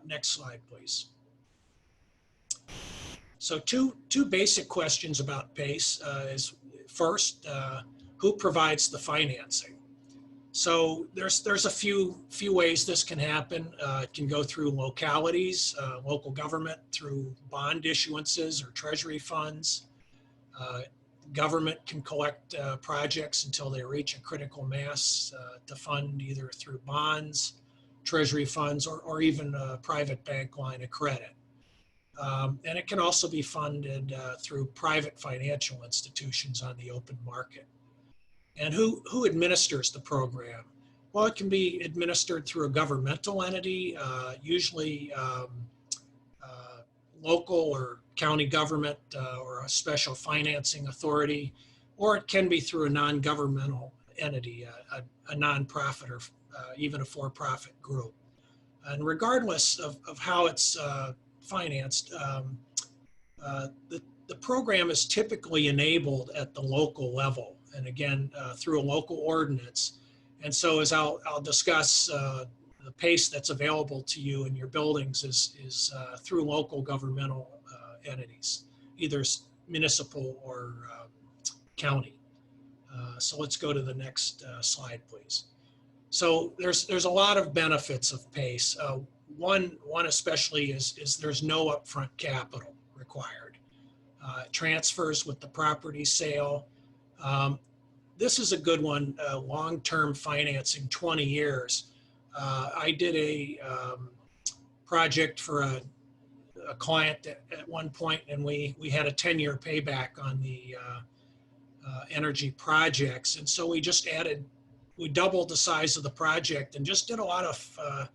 Next slide, please. So two basic questions about PACE is first, who provides the financing? So there's a few ways this can happen. It can go through localities, local government, through bond issuances or treasury funds. Government can collect projects until they reach a critical mass to fund either through bonds, treasury funds, or even a private bank line of credit. And it can also be funded through private financial institutions on the open market. And who administers the program? Well, it can be administered through a governmental entity, usually local or county government or a special financing authority, or it can be through a non-governmental entity, a nonprofit, or even a for-profit group. And regardless of how it's financed, the program is typically enabled at the local level, and again through a local ordinance. And so, as I'll discuss, the PACE that's available to you in your buildings is through local governmental entities, either municipal or county. So let's go to the next slide, please. So there's a lot of benefits of PACE. One especially is there's no upfront capital required. Transfers with the property sale. This is a good one, long-term financing, 20 years. I did a project for a client at one point, and we had a 10-year payback on the energy projects. And so we doubled the size of the project and just did a lot of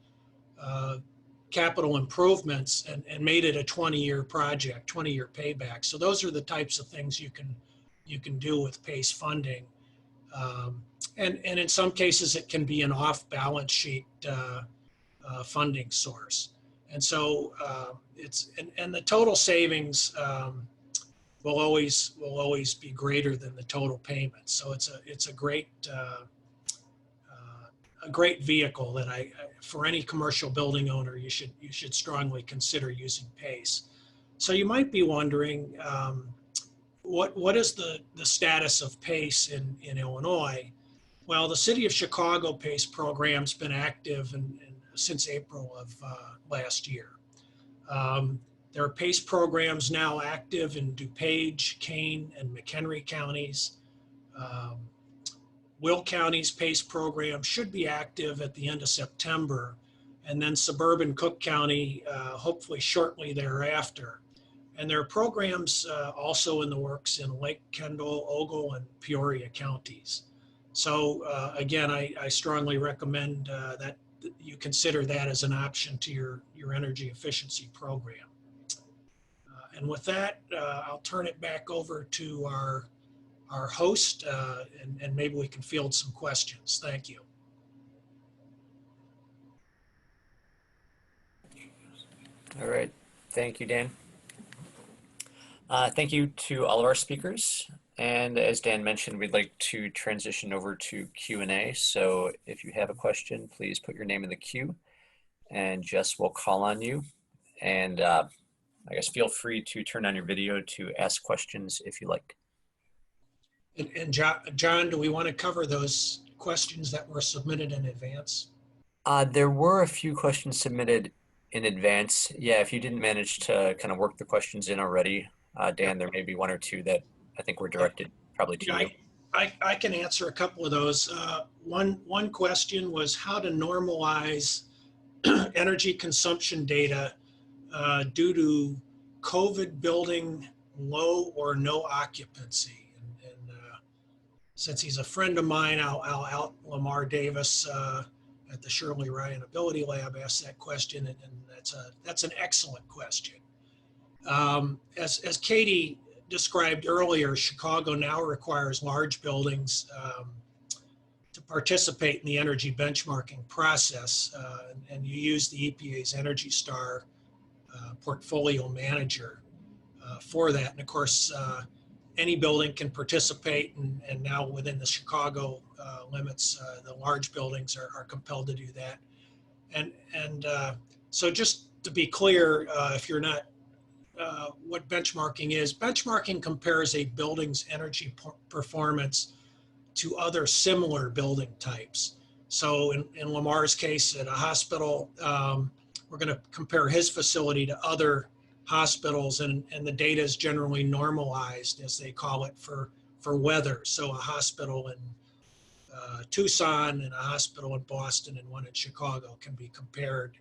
capital improvements and made it a 20-year project, 20-year payback. So those are the types of things you can do with PACE funding. And in some cases, it can be an off-balance sheet funding source. And so and the total savings will always be greater than the total payment. So it's a great vehicle that for any commercial building owner, you should strongly consider using PACE. So you might be wondering, what is the status of PACE in Illinois? Well, the City of Chicago PACE program's been active since April of last year. There are PACE programs now active in DuPage, Kane, and McHenry counties. Will County's PACE program should be active at the end of September, and then suburban Cook County hopefully shortly thereafter. And there are programs also in the works in Lake, Kendall, Ogle, and Peoria counties. So again, I strongly recommend that you consider that as an option to your energy efficiency program. And with that, I'll turn it back over to our host, and maybe we can field some questions. Thank you. All right. Thank you, Dan. Thank you to all of our speakers. And as Dan mentioned, we'd like to transition over to Q&A. So if you have a question, please put your name in the queue and Jess will call on you. And I guess feel free to turn on your video to ask questions if you like. And John, do we want to cover those questions that were submitted in advance? There were a few questions submitted in advance. Yeah, if you didn't manage to kind of work the questions in already, Dan, there may be one or two that I think were directed probably to you. I can answer a couple of those. One question was how to normalize energy consumption data due to COVID building low or no occupancy. Since he's a friend of mine, I'll out Lamar Davis at the Shirley Ryan Ability Lab asked that question, and that's an excellent question. As Katie described earlier, Chicago now requires large buildings to participate in the energy benchmarking process, and you use the EPA's Energy Star portfolio manager for that. And of course, any building can participate, and now within the Chicago limits, the large buildings are compelled to do that. And so just to be clear, if you're not, what benchmarking is, benchmarking compares a building's energy performance to other similar building types. So in Lamar's case at a hospital, we're going to compare his facility to other hospitals, and the data is generally normalized, as they call it, for weather. So a hospital in Tucson and a hospital in Boston and one in Chicago can be compared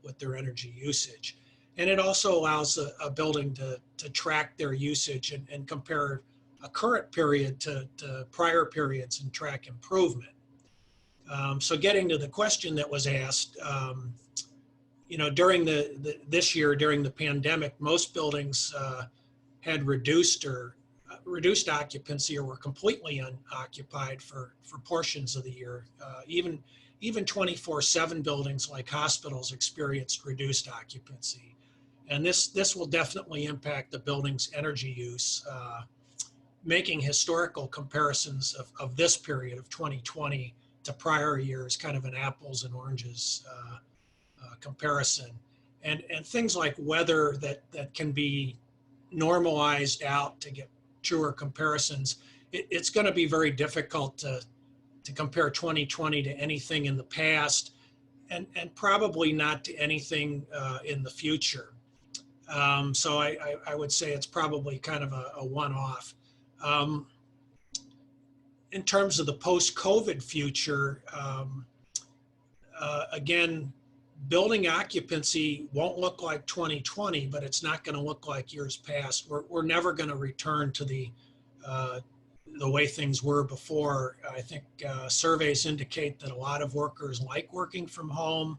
with their energy usage. And it also allows a building to track their usage and compare a current period to prior periods and track improvement. So getting to the question that was asked, you know, during this year, during the pandemic, most buildings had reduced occupancy or were completely unoccupied for portions of the year. Even 24/7 buildings like hospitals experienced reduced occupancy. And this will definitely impact the building's energy use. Making historical comparisons of this period of 2020 to prior years, kind of an apples and oranges comparison. And things like weather that can be normalized out to get truer comparisons, it's going to be very difficult to compare 2020 to anything in the past, and probably not to anything in the future. So I would say it's probably kind of a one-off. In terms of the post-COVID future, again, building occupancy won't look like 2020, but it's not going to look like years past. We're never going to return to the way things were before. I think surveys indicate that a lot of workers like working from home.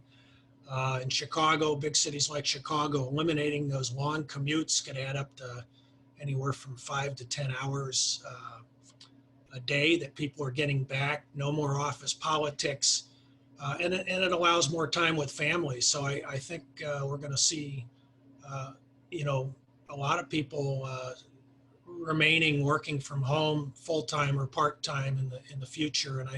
In Chicago, big cities like Chicago, eliminating those long commutes can add up to anywhere from 5 to 10 hours a day that people are getting back. No more office politics, and it allows more time with families. So I think we're going to see, you know, a lot of people remaining working from home full-time or part-time in the future. And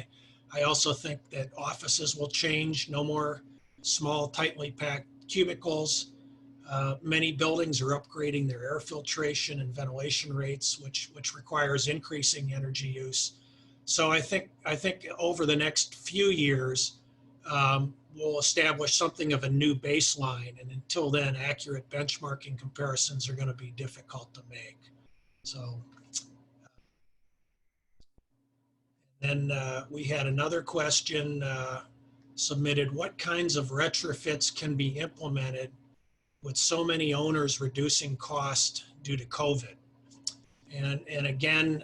I also think that offices will change. No more small, tightly packed cubicles. Many buildings are upgrading their air filtration and ventilation rates, which requires increasing energy use. So I think over the next few years, we'll establish something of a new baseline. And until then, accurate benchmarking comparisons are going to be difficult to make. So then we had another question submitted. What kinds of retrofits can be implemented with so many owners reducing cost due to COVID? And again,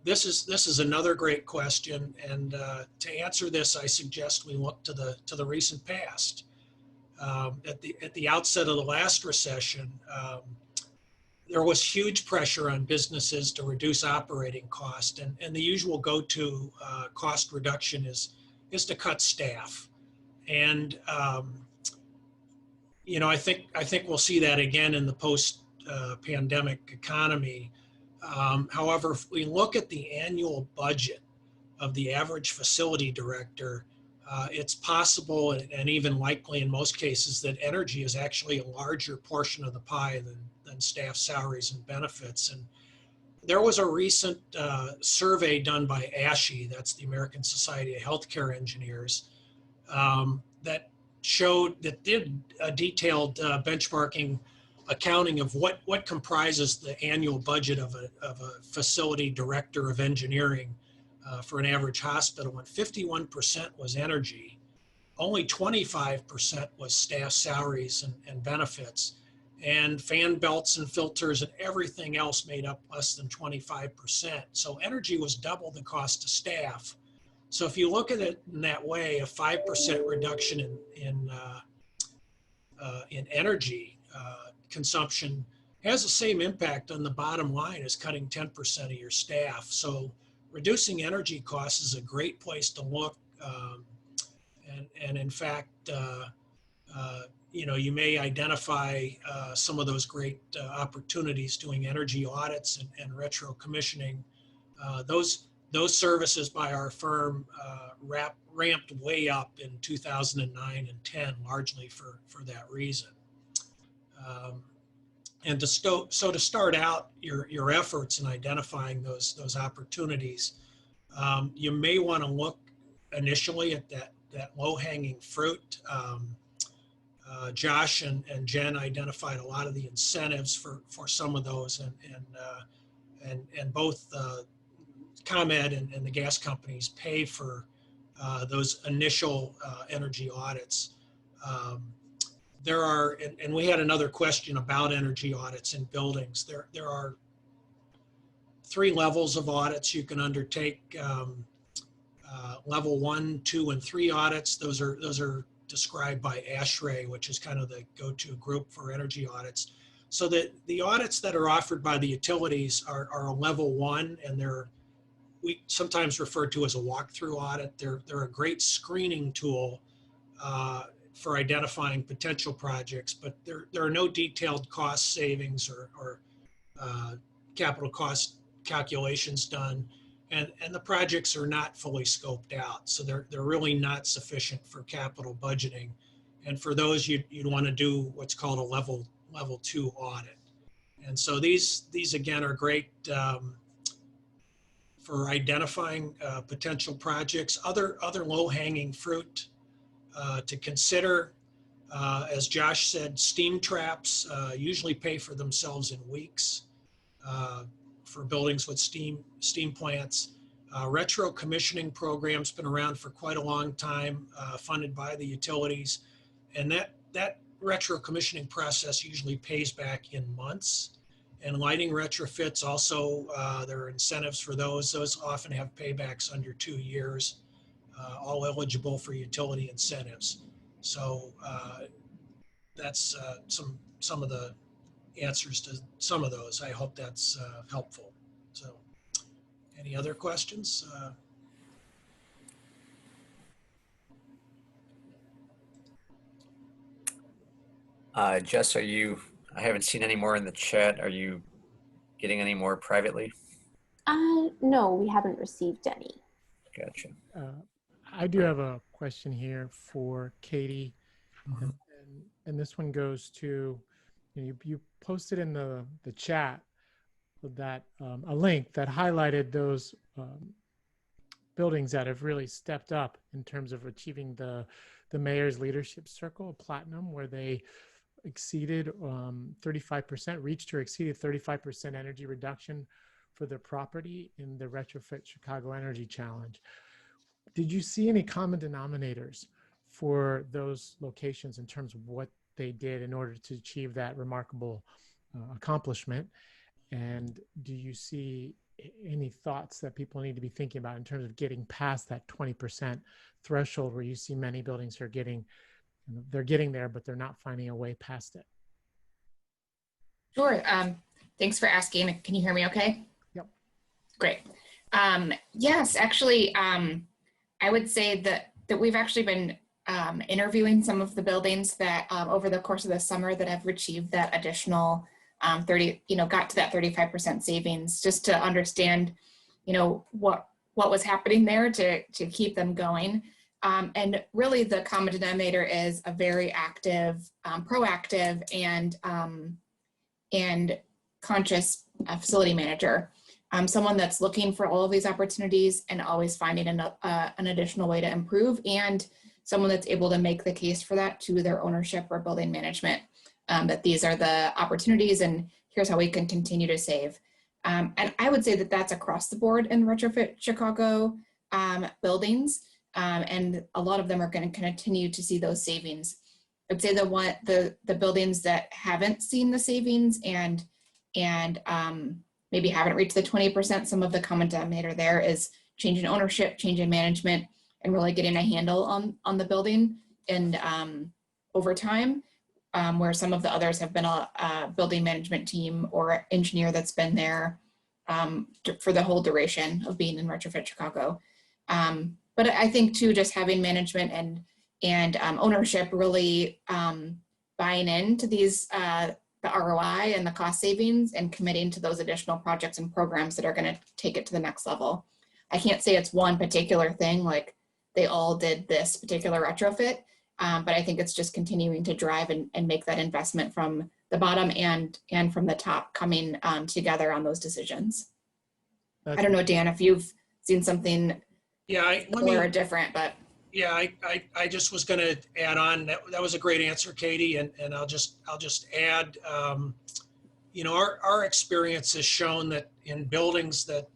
this is another great question. And to answer this, I suggest we look to the recent past. At the outset of the last recession, there was huge pressure on businesses to reduce operating cost, and the usual go-to cost reduction is to cut staff. And you know, I think we'll see that again in the post-pandemic economy. However, if we look at the annual budget of the average facility director, it's possible and even likely in most cases that energy is actually a larger portion of the pie than staff salaries and benefits. And there was a recent survey done by ASHE, that's the American Society of Healthcare Engineers, that did a detailed benchmarking accounting of what comprises the annual budget of a facility director of engineering for an average hospital, and 51% was energy. Only 25% was staff salaries and benefits, and fan belts and filters and everything else made up less than 25%. So energy was double the cost of staff. So if you look at it in that way, a 5% reduction in energy consumption has the same impact on the bottom line as cutting 10% of your staff. So reducing energy costs is a great place to look. And in fact, you know, you may identify some of those great opportunities doing energy audits and retro commissioning. Those services by our firm ramped way up in 2009 and 10, largely for that reason. And to start out your efforts in identifying those opportunities, you may want to look initially at that low-hanging fruit. Josh and Jen identified a lot of the incentives for some of those, and both ComEd and the gas companies pay for those initial energy audits. There are, and we had another question about energy audits in buildings. There are 3 levels of audits you can undertake. Level 1, 2, and 3 audits. Those are described by ASHRAE, which is kind of the go-to group for energy audits. So that the audits that are offered by the utilities are a level 1, and we sometimes referred to as a walkthrough audit. They're a great screening tool for identifying potential projects, but there are no detailed cost savings or capital cost calculations done, and the projects are not fully scoped out, so they're really not sufficient for capital budgeting. And for those, you'd want to do what's called a level 2 audit. And so these again are great for identifying potential projects. Other low-hanging fruit to consider, as Josh said, steam traps usually pay for themselves in weeks for buildings with steam plants. Retro commissioning program's been around for quite a long time, funded by the utilities, and that retro commissioning process usually pays back in months. And lighting retrofits also, there are incentives for those. Those often have paybacks under 2 years, all eligible for utility incentives. So that's some of the answers to some of those. I hope that's helpful. So any other questions? Jess, I haven't seen any more in the chat. Are you getting any more privately? No, we haven't received any. Gotcha. I do have a question here for Katie, and this one goes to, you posted in the chat that a link that highlighted those buildings that have really stepped up in terms of achieving the mayor's leadership circle, platinum, where they exceeded 35%, reached or exceeded 35% energy reduction for their property in the Retrofit Chicago Energy Challenge. Did you see any common denominators for those locations in terms of what they did in order to achieve that remarkable accomplishment? And do you see any thoughts that people need to be thinking about in terms of getting past that 20% threshold, where you see many buildings are getting, they're getting there, but they're not finding a way past it? Sure. Thanks for asking. Can you hear me okay? Yep. Great. Yes, actually, I would say that we've actually been interviewing some of the buildings that over the course of the summer that have achieved that additional got to that 35% savings, just to understand, what was happening there to keep them going. And really the common denominator is a very active, proactive, and conscious facility manager. Someone that's looking for all of these opportunities and always finding an additional way to improve, and someone that's able to make the case for that to their ownership or building management, that these are the opportunities and here's how we can continue to save. And I would say that that's across the board in Retrofit Chicago buildings, and a lot of them are going to continue to see those savings. I'd say the buildings that haven't seen the savings and maybe haven't reached the 20%, some of the common denominator there is change in ownership, change in management, and really getting a handle on the building and over time, where some of the others have been a building management team or engineer that's been there for the whole duration of being in Retrofit Chicago. But I think too, just having management and ownership really buying into these the ROI and the cost savings and committing to those additional projects and programs that are going to take it to the next level. I can't say it's one particular thing, like they all did this particular retrofit, but I think it's just continuing to drive and make that investment from the bottom and from the top coming together on those decisions. I don't know, Dan, if you've seen something similar or different, but. Yeah, I just was going to add on that was a great answer, Katie, and I'll just add, our experience has shown that in buildings that,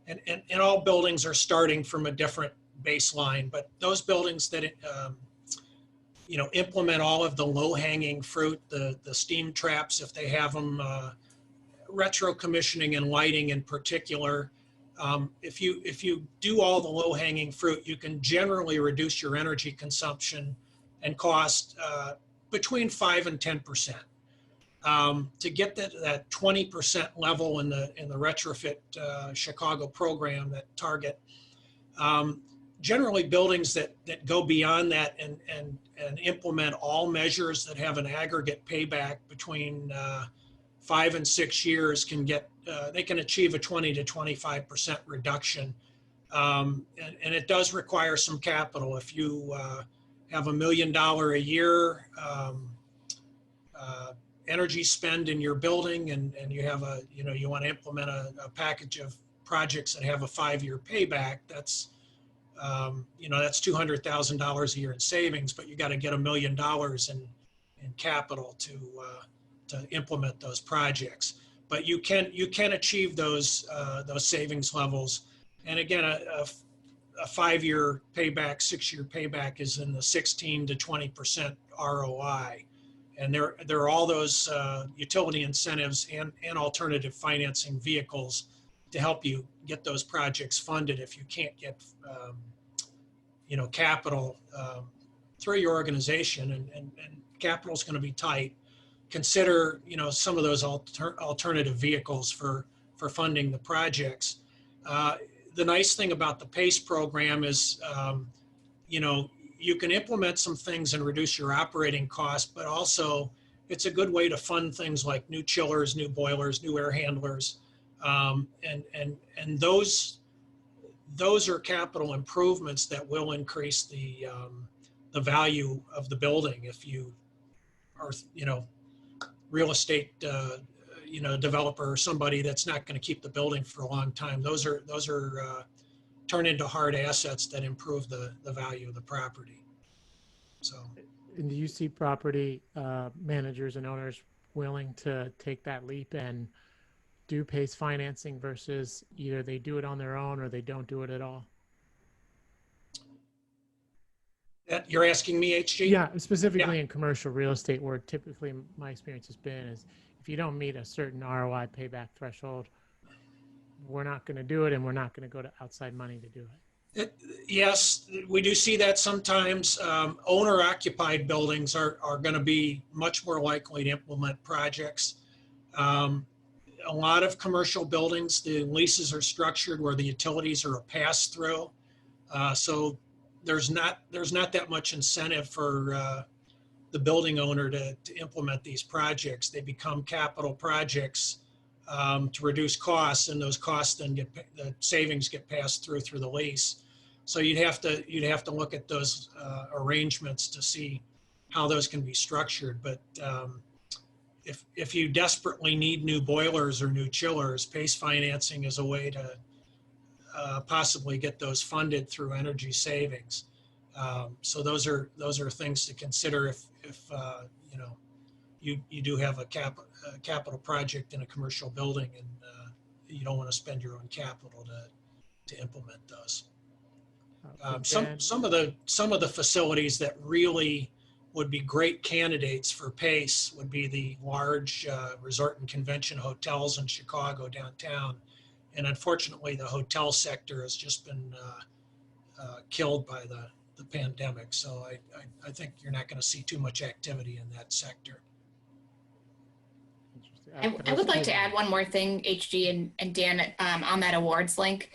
and all buildings are starting from a different baseline, but those buildings that, implement all of the low-hanging fruit, the steam traps, if they have them, retro commissioning and lighting in particular. If you do all the low-hanging fruit, you can generally reduce your energy consumption and cost between 5 and 10%. To get that 20% level in the Retrofit Chicago program, that target, generally buildings that go beyond that and implement all measures that have an aggregate payback between 5 and 6 years they can achieve a 20 to 25% reduction. And it does require some capital. If you have $1 million a year energy spend in your building and you have you want to implement a package of projects that have a 5-year payback, that's that's $200,000 a year in savings, but you got to get $1 million in capital to implement those projects. But you can achieve those savings levels. And again, a 5-year payback, 6-year payback is in the 16 to 20% ROI. And there are all those utility incentives and alternative financing vehicles to help you get those projects funded if you can't get capital your organization, and capital is going to be tight, consider, some of those alternative vehicles for funding the projects. The nice thing about the PACE program is, you can implement some things and reduce your operating costs, but also it's a good way to fund things like new chillers, new boilers, new air handlers, and those are capital improvements that will increase the value of the building. If you are, real estate, developer or somebody that's not going to keep the building for a long time, those are turn into hard assets that improve the value of the property. So. And do you see property managers and owners willing to take that leap and do PACE financing versus either they do it on their own or they don't do it at all? You're asking me, HG? Yeah, specifically in commercial real estate, where typically my experience has been is if you don't meet a certain ROI payback threshold, we're not going to do it, and we're not going to go to outside money to do it. Yes, we do see that sometimes. Owner-occupied buildings are going to be much more likely to implement projects. A lot of commercial buildings, the leases are structured where the utilities are a pass-through. So there's not that much incentive for the building owner to implement these projects. They become capital projects to reduce costs, and those costs then the savings get passed through the lease. So you'd have to look at those arrangements to see how those can be structured. But if you desperately need new boilers or new chillers, PACE financing is a way to possibly get those funded through energy savings. So those are things to consider if you do have a capital project in a commercial building, and you don't want to spend your own capital to implement those. Some of the facilities that really would be great candidates for PACE would be the large resort and convention hotels in Chicago downtown, and unfortunately the hotel sector has just been killed by the pandemic. So I think you're not going to see too much activity in that sector. I would like to add one more thing, HG and Dan, on that awards link.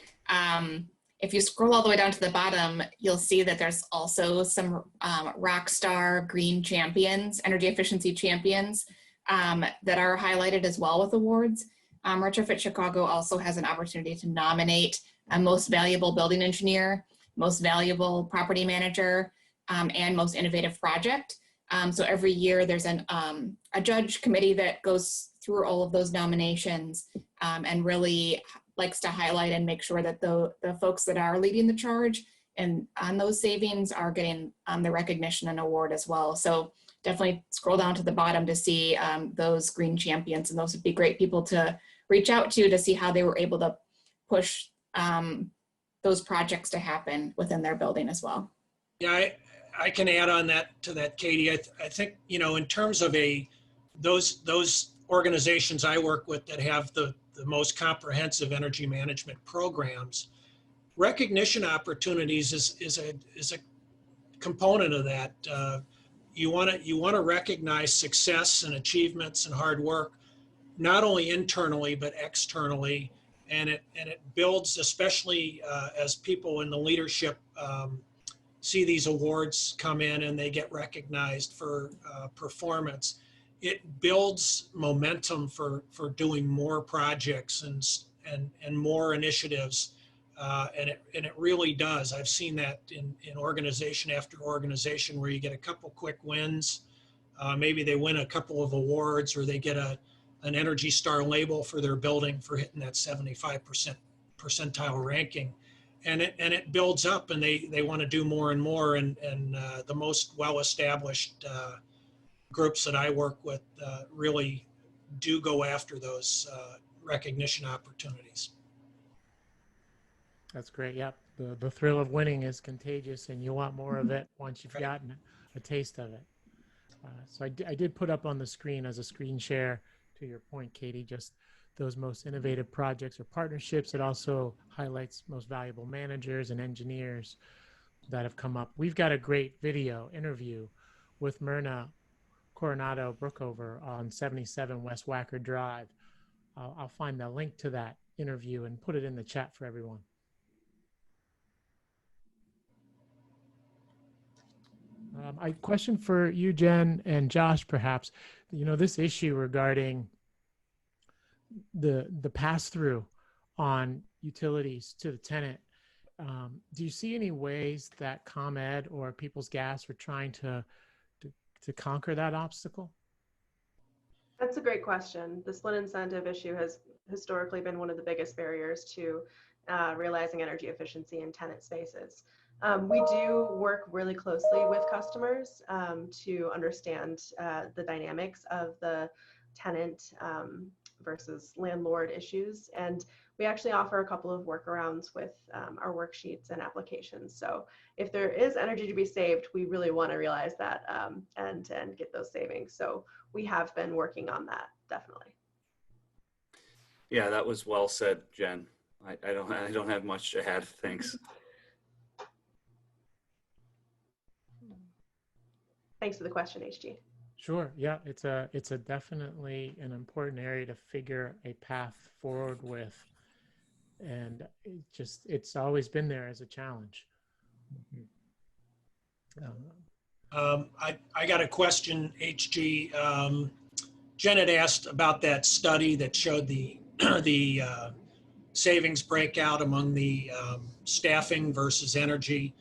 If you scroll all the way down to the bottom, you'll see that there's also some Rockstar Green Champions, energy efficiency champions that are highlighted as well with awards. Retrofit Chicago also has an opportunity to nominate a most valuable building engineer, most valuable property manager, and most innovative project. So every year there's a judge committee that goes through all of those nominations and really likes to highlight and make sure that the folks that are leading the charge and on those savings are getting the recognition and award as well. So definitely scroll down to the bottom to see those green champions, and those would be great people to reach out to see how they were able to push those projects to happen within their building as well. Yeah, I can add on to that, Katie. I think, in terms of those organizations I work with that have the most comprehensive energy management programs, recognition opportunities is a component of that. You want to recognize success and achievements and hard work, not only internally but externally, and it builds, especially as people in the leadership see these awards come in and they get recognized for performance. It builds momentum for doing more projects and more initiatives, and it really does. I've seen that in organization after organization where you get a couple quick wins. Maybe they win a couple of awards, or they get an Energy Star label for their building for hitting that 75% percentile ranking. And it builds up, and they want to do more and more. And the most well-established groups that I work with really do go after those recognition opportunities. That's great. Yep. The thrill of winning is contagious, and you want more of it once you've gotten a taste of it. So I did put up on the screen as a screen share, to your point, Katie, just those most innovative projects or partnerships. It also highlights most valuable managers and engineers. that have come up. We've got a great video interview with Myrna Coronado Brookover on 77 West Wacker Drive. I'll find the link to that interview and put it in the chat for everyone. I question for you, Jen, and Josh, perhaps, this issue regarding the pass-through on utilities to the tenant. Do you see any ways that ComEd or People's Gas are trying to conquer that obstacle? That's a great question. The split incentive issue has historically been one of the biggest barriers to realizing energy efficiency in tenant spaces. We do work really closely with customers to understand the dynamics of the tenant versus landlord issues. And we actually offer a couple of workarounds with our worksheets and applications. So if there is energy to be saved, we really want to realize that and get those savings. So we have been working on that, definitely. Yeah, that was well said, Jen. I don't have much to add. Thanks. Thanks for the question, HG. Sure. Yeah, it's a definitely an important area to figure a path forward with, and it's always been there as a challenge. I got a question, HG. Jen had asked about that study that showed the the savings breakout among the staffing versus energy.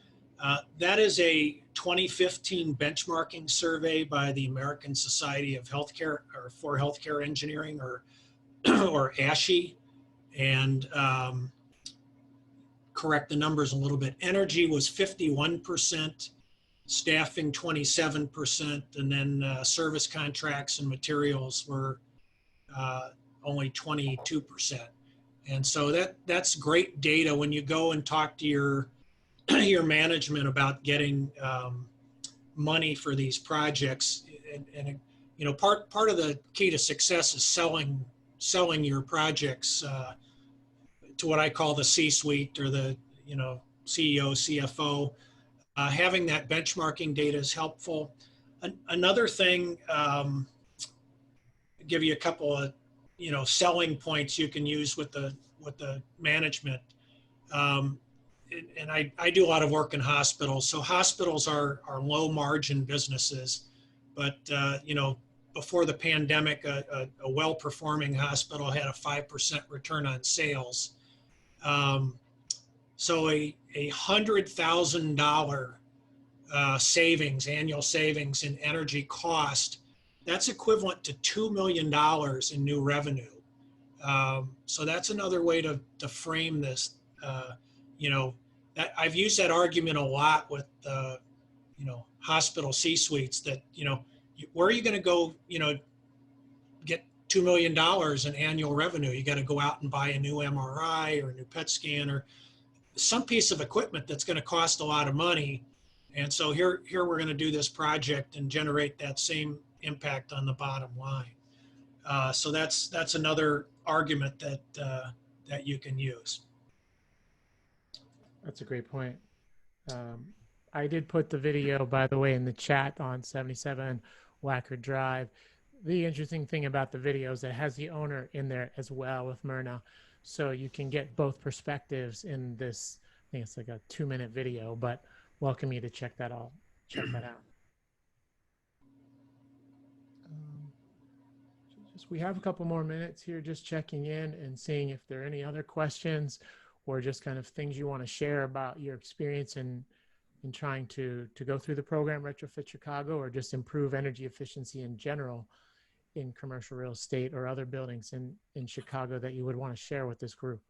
That is a 2015 benchmarking survey by the American Society of Healthcare or for Healthcare Engineering, or or ASHE, and correct the numbers a little bit. Energy was 51%, staffing 27%, and then service contracts and materials were only 22%. And so that's great data when you go and talk to your management about getting money for these projects. And part of the key to success is selling your projects to what I call the C-suite, or the CEO, CFO. Having that benchmarking data is helpful. Another thing, give you a couple of selling points you can use with the management. And I do a lot of work in hospitals. So hospitals are low margin businesses, but before the pandemic, a well-performing hospital had a 5% return on sales. So a $100,000 annual savings in energy cost, that's equivalent to $2 million in new revenue. So that's another way to frame this. I've used that argument a lot with hospital C-suites that where are you going to go get $2 million in annual revenue? You got to go out and buy a new MRI or a new PET scan or some piece of equipment that's going to cost a lot of money. And so here we're going to do this project and generate that same impact on the bottom line. So that's another argument that you can use. That's a great point. I did put the video, by the way, in the chat on 77 Wacker Drive. The interesting thing about the video is that it has the owner in there as well with Myrna. So you can get both perspectives in this. I think it's like a 2-minute video, but welcome you to check that out. We have a couple more minutes here, just checking in and seeing if there are any other questions or just kind of things you want to share about your experience in trying to go through the program Retrofit Chicago, or just improve energy efficiency in general in commercial real estate or other buildings in Chicago that you would want to share with this group.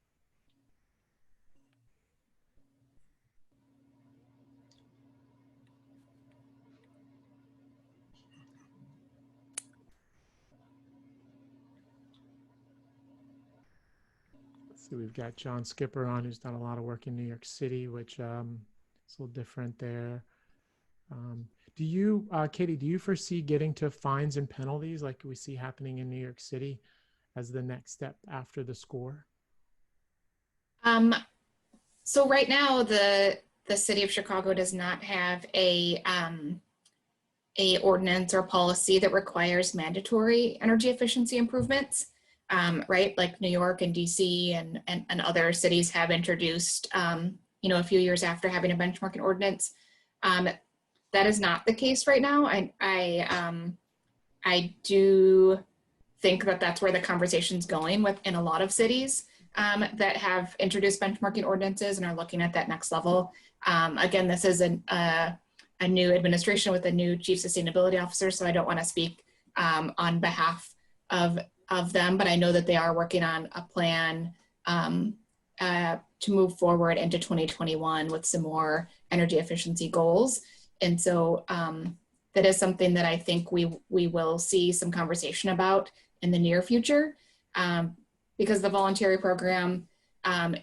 So we've got John Skipper on, who's done a lot of work in New York City, which is a little different there. Do you, Katie, do you foresee getting to fines and penalties like we see happening in New York City as the next step after the score? So right now, the the city of Chicago does not have a ordinance or policy that requires mandatory energy efficiency improvements, right? Like New York and DC and other cities have introduced, you know, a few years after having a benchmarking ordinance. That is not the case right now. I do think that that's where the conversation's going within a lot of cities that have introduced benchmarking ordinances and are looking at that next level. Again, this is a new administration with a new chief sustainability officer, so I don't want to speak on behalf of them, but I know that they are working on a plan to move forward into 2021 with some more energy efficiency goals. And so that is something that I think we will see some conversation about in the near future, because the voluntary program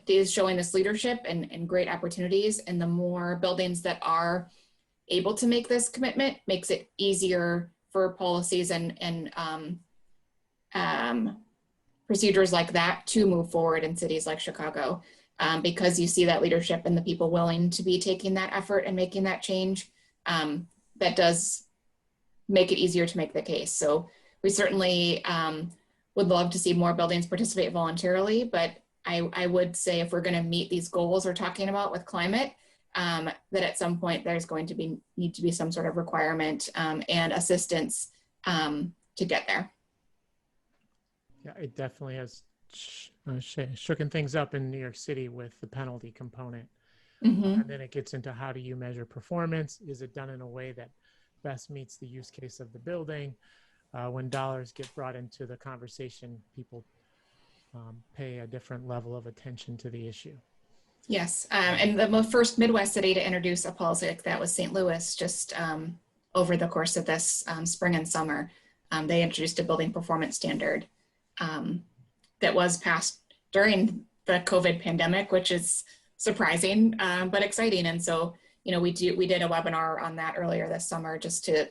is showing this leadership and great opportunities, and the more buildings that are able to make this commitment makes it easier for policies and procedures like that to move forward in cities like Chicago, because you see that leadership and the people willing to be taking that effort and making that change. That does make it easier to make the case. So we certainly would love to see more buildings participate voluntarily, but I would say if we're going to meet these goals we're talking about with climate, that at some point there's going to need to be some sort of requirement and assistance to get there. Yeah, it definitely has shooken things up in New York City with the penalty component. Mm-hmm. And then it gets into how do you measure performance? Is it done in a way that best meets the use case of the building? When dollars get brought into the conversation, people pay a different level of attention to the issue. Yes, and the first Midwest city to introduce a policy like that was St. Louis, just over the course of this spring and summer. They introduced a building performance standard that was passed during the COVID pandemic, which is surprising, but exciting. And so, you know, we did a webinar on that earlier this summer just to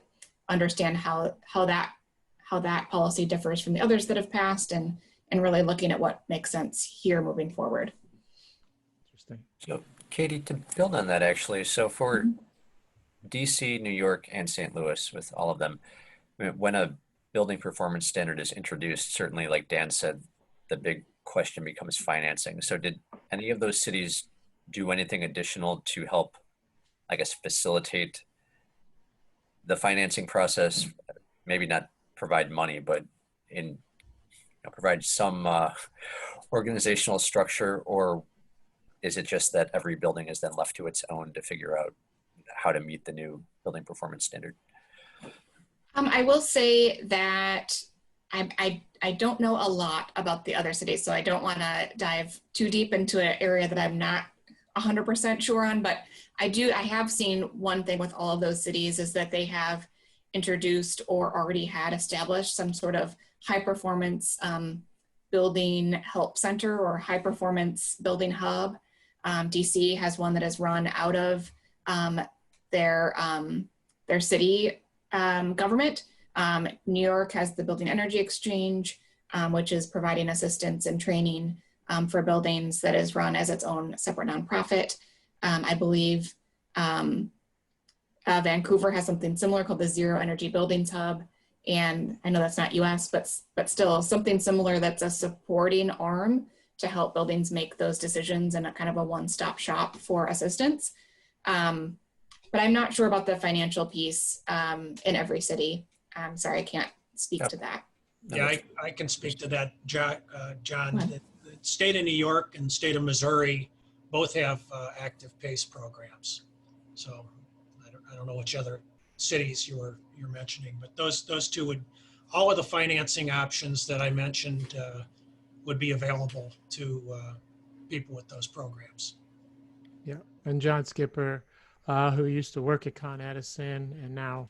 understand how that policy differs from the others that have passed, and really looking at what makes sense here moving forward. Interesting. So Katie, to build on that actually, so for DC, New York, and St. Louis, with all of them, when a building performance standard is introduced, certainly like Dan said, the big question becomes financing. So did any of those cities do anything additional to help, I guess, facilitate the financing process? Maybe not provide money, but provide some organizational structure, or is it just that every building is then left to its own to figure out how to meet the new building performance standard? I will say that I don't know a lot about the other cities, so I don't want to dive too deep into an area that I'm not 100% sure on, but I have seen one thing with all of those cities is that they have introduced or already had established some sort of high performance building help center or high performance building hub. DC has one that is run out of their city government. New York has the Building Energy Exchange, which is providing assistance and training for buildings, that is run as its own separate nonprofit. I believe Vancouver has something similar called the Zero Energy Buildings Hub. And I know that's not US, but still something similar that's a supporting arm to help buildings make those decisions and a kind of a one-stop shop for assistance. But I'm not sure about the financial piece in every city. I'm sorry, I can't speak to that. Yeah, I can speak to that, John. The state of New York and state of Missouri both have active PACE programs. So I don't know which other cities you're mentioning, but those two would, all of the financing options that I mentioned would be available to people with those programs. Yeah, and John Skipper, who used to work at Con Edison and now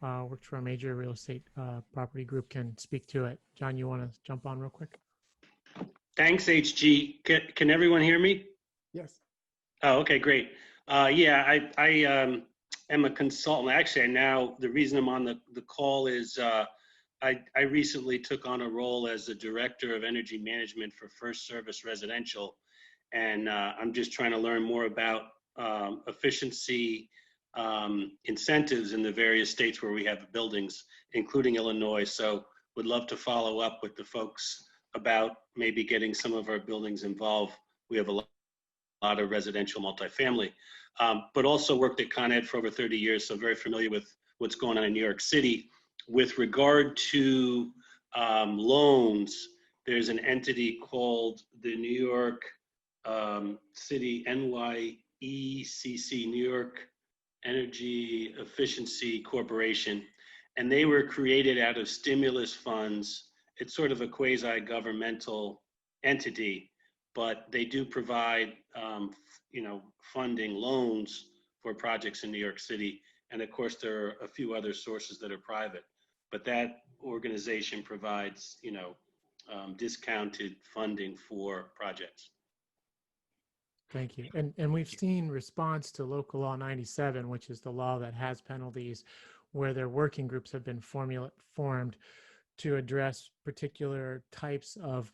works for a major real estate property group, can speak to it. John, you want to jump on real quick? Thanks, HG. Can everyone hear me? Yes. Oh, okay, great. Yeah, I am a consultant. Actually, the reason I'm on the call is I recently took on a role as the Director of Energy Management for First Service Residential. And I'm just trying to learn more about efficiency incentives in the various states where we have buildings, including Illinois. So would love to follow up with the folks about maybe getting some of our buildings involved. We have a lot of residential multifamily, but also worked at Con Ed for over 30 years, so very familiar with what's going on in New York City. With regard to loans, there's an entity called the New York City NYECC, New York Energy Efficiency Corporation, and they were created out of stimulus funds. It's sort of a quasi-governmental entity, but they do provide, funding loans for projects in New York City. And of course, there are a few other sources that are private, but that organization provides, discounted funding for projects. Thank you. And we've seen response to Local Law 97, which is the law that has penalties, where their working groups have been formed to address particular types of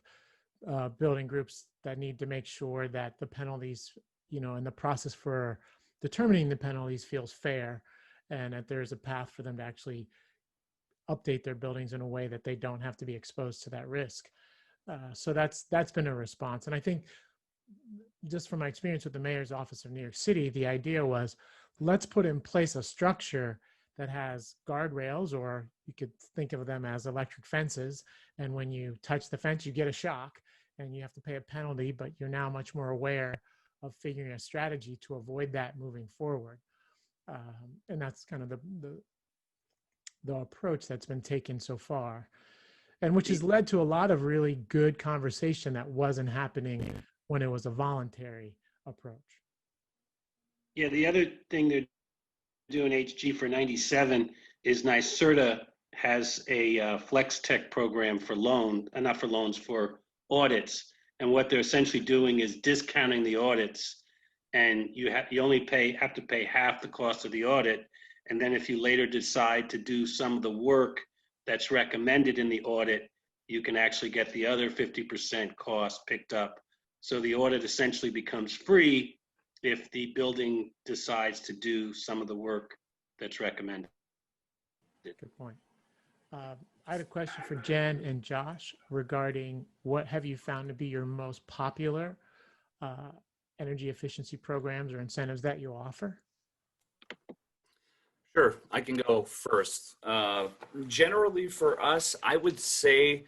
building groups that need to make sure that the penalties, and the process for determining the penalties feels fair, and that there's a path for them to actually update their buildings in a way that they don't have to be exposed to that risk. So that's been a response. And I think, just from my experience with the mayor's office of New York City, the idea was, let's put in place a structure that has guardrails, or you could think of them as electric fences. And when you touch the fence, you get a shock and you have to pay a penalty, but you're now much more aware of figuring a strategy to avoid that moving forward. And that's kind of the approach that's been taken so far, and which has led to a lot of really good conversation that wasn't happening when it was a voluntary approach. Yeah, the other thing they're doing HG for 97 is NYSERDA has a flex tech program for for audits. And what they're essentially doing is discounting the audits, and you only have to pay half the cost of the audit. And then if you later decide to do some of the work that's recommended in the audit, you can actually get the other 50% cost picked up. So the audit essentially becomes free if the building decides to do some of the work that's recommended. Good point. I had a question for Jen and Josh regarding what have you found to be your most popular energy efficiency programs or incentives that you offer? Sure, I can go first. Generally for us, I would say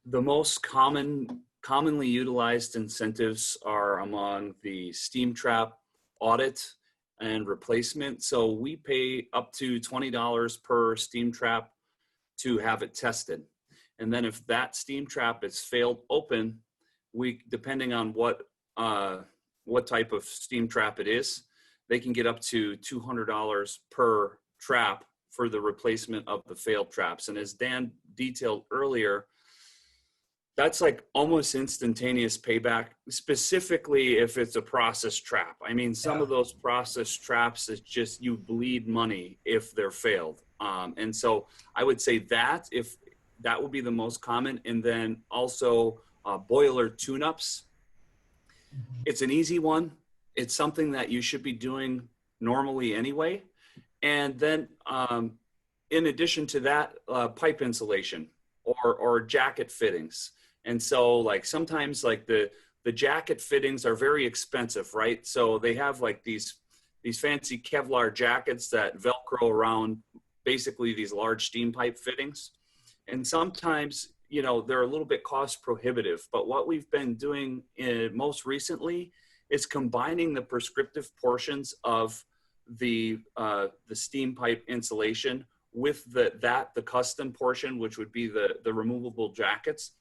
the most commonly utilized incentives are among the steam trap audit and replacement. So we pay up to $20 per steam trap to have it tested. And then if that steam trap is failed open, depending on what type of steam trap it is, they can get up to $200 per trap for the replacement of the failed traps. And as Dan detailed earlier, that's like almost instantaneous payback, specifically if it's a process trap. I mean, some of those process traps, it's just you bleed money if they're failed. And so I would say that would be the most common. And then also boiler tune-ups. It's an easy one. It's something that you should be doing normally anyway. And then in addition to that, pipe insulation or jacket fittings. And so like sometimes like the jacket fittings are very expensive, right? So they have like these fancy Kevlar jackets that Velcro around basically these large steam pipe fittings. And sometimes, they're a little bit cost prohibitive, but what we've been doing most recently is combining the prescriptive portions of the steam pipe insulation with the custom portion, which would be the removable jackets.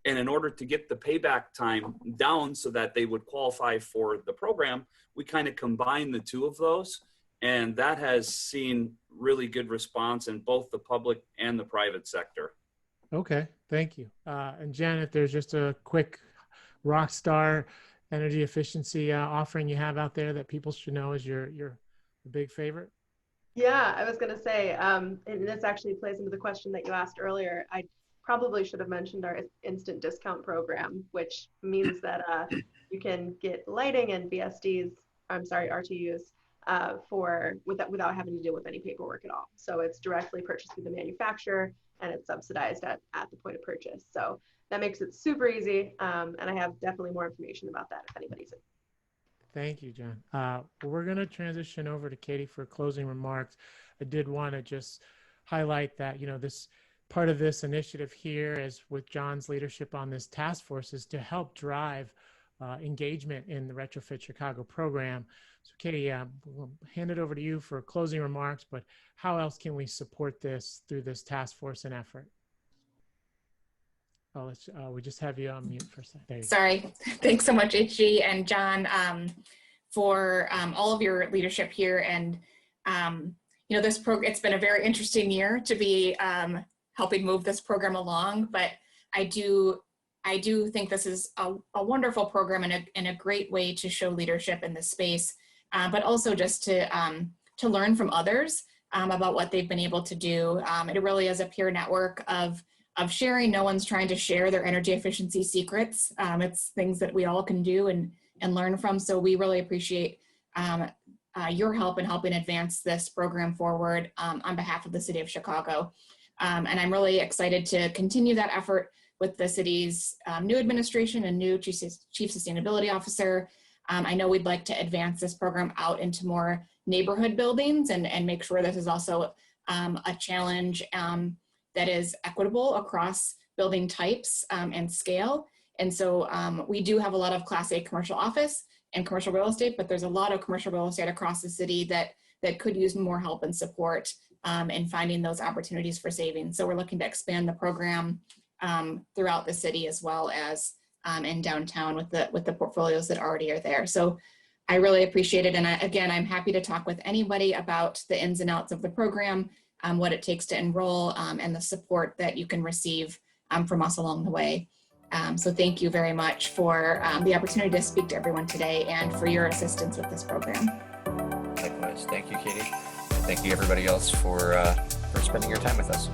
And in order to get the payback time down so that they would qualify for the program, we kind of combine the two of those. And that has seen really good response in both the public and the private sector. Okay, thank you. And Janet, there's just a quick rock star energy efficiency offering you have out there that people should know is your big favorite? Yeah, I was going to say, and this actually plays into the question that you asked earlier. I probably should have mentioned our instant discount program, which means that you can get lighting and VSDs RTUs without having to deal with any paperwork at all. So it's directly purchased through the manufacturer and it's subsidized at the point of purchase. So that makes it super easy. And I have definitely more information about that if anybody's interested. Thank you, John. We're going to transition over to Katie for closing remarks. I did want to just highlight that, this part of this initiative here is with John's leadership on this task force is to help drive engagement in the Retrofit Chicago program. So Katie, we'll hand it over to you for closing remarks, but how else can we support this through this task force and effort? Oh, we just have you on mute for a second. Sorry. Thanks so much, HG and John, for all of your leadership here. And, this program, it's been a very interesting year to be helping move this program along, but I do think this is a wonderful program and a great way to show leadership in this space, but also just to learn from others about what they've been able to do. It really is a peer network of sharing. No one's trying to share their energy efficiency secrets. It's things that we all can do and learn from. So we really appreciate your help in helping advance this program forward on behalf of the City of Chicago. And I'm really excited to continue that effort with the city's new administration and new Chief Sustainability Officer. I know we'd like to advance this program out into more neighborhood buildings and make sure this is also a challenge that is equitable across building types and scale. And so we do have a lot of Class A commercial office and commercial real estate, but there's a lot of commercial real estate across the city that could use more help and support in finding those opportunities for savings. So we're looking to expand the program throughout the city as well as in downtown with the portfolios that already are there. So I really appreciate it. And I'm happy to talk with anybody about the ins and outs of the program, what it takes to enroll, and the support that you can receive from us along the way. So thank you very much for the opportunity to speak to everyone today and for your assistance with this program. Likewise. Thank you, Katie. And thank you everybody else for spending your time with us.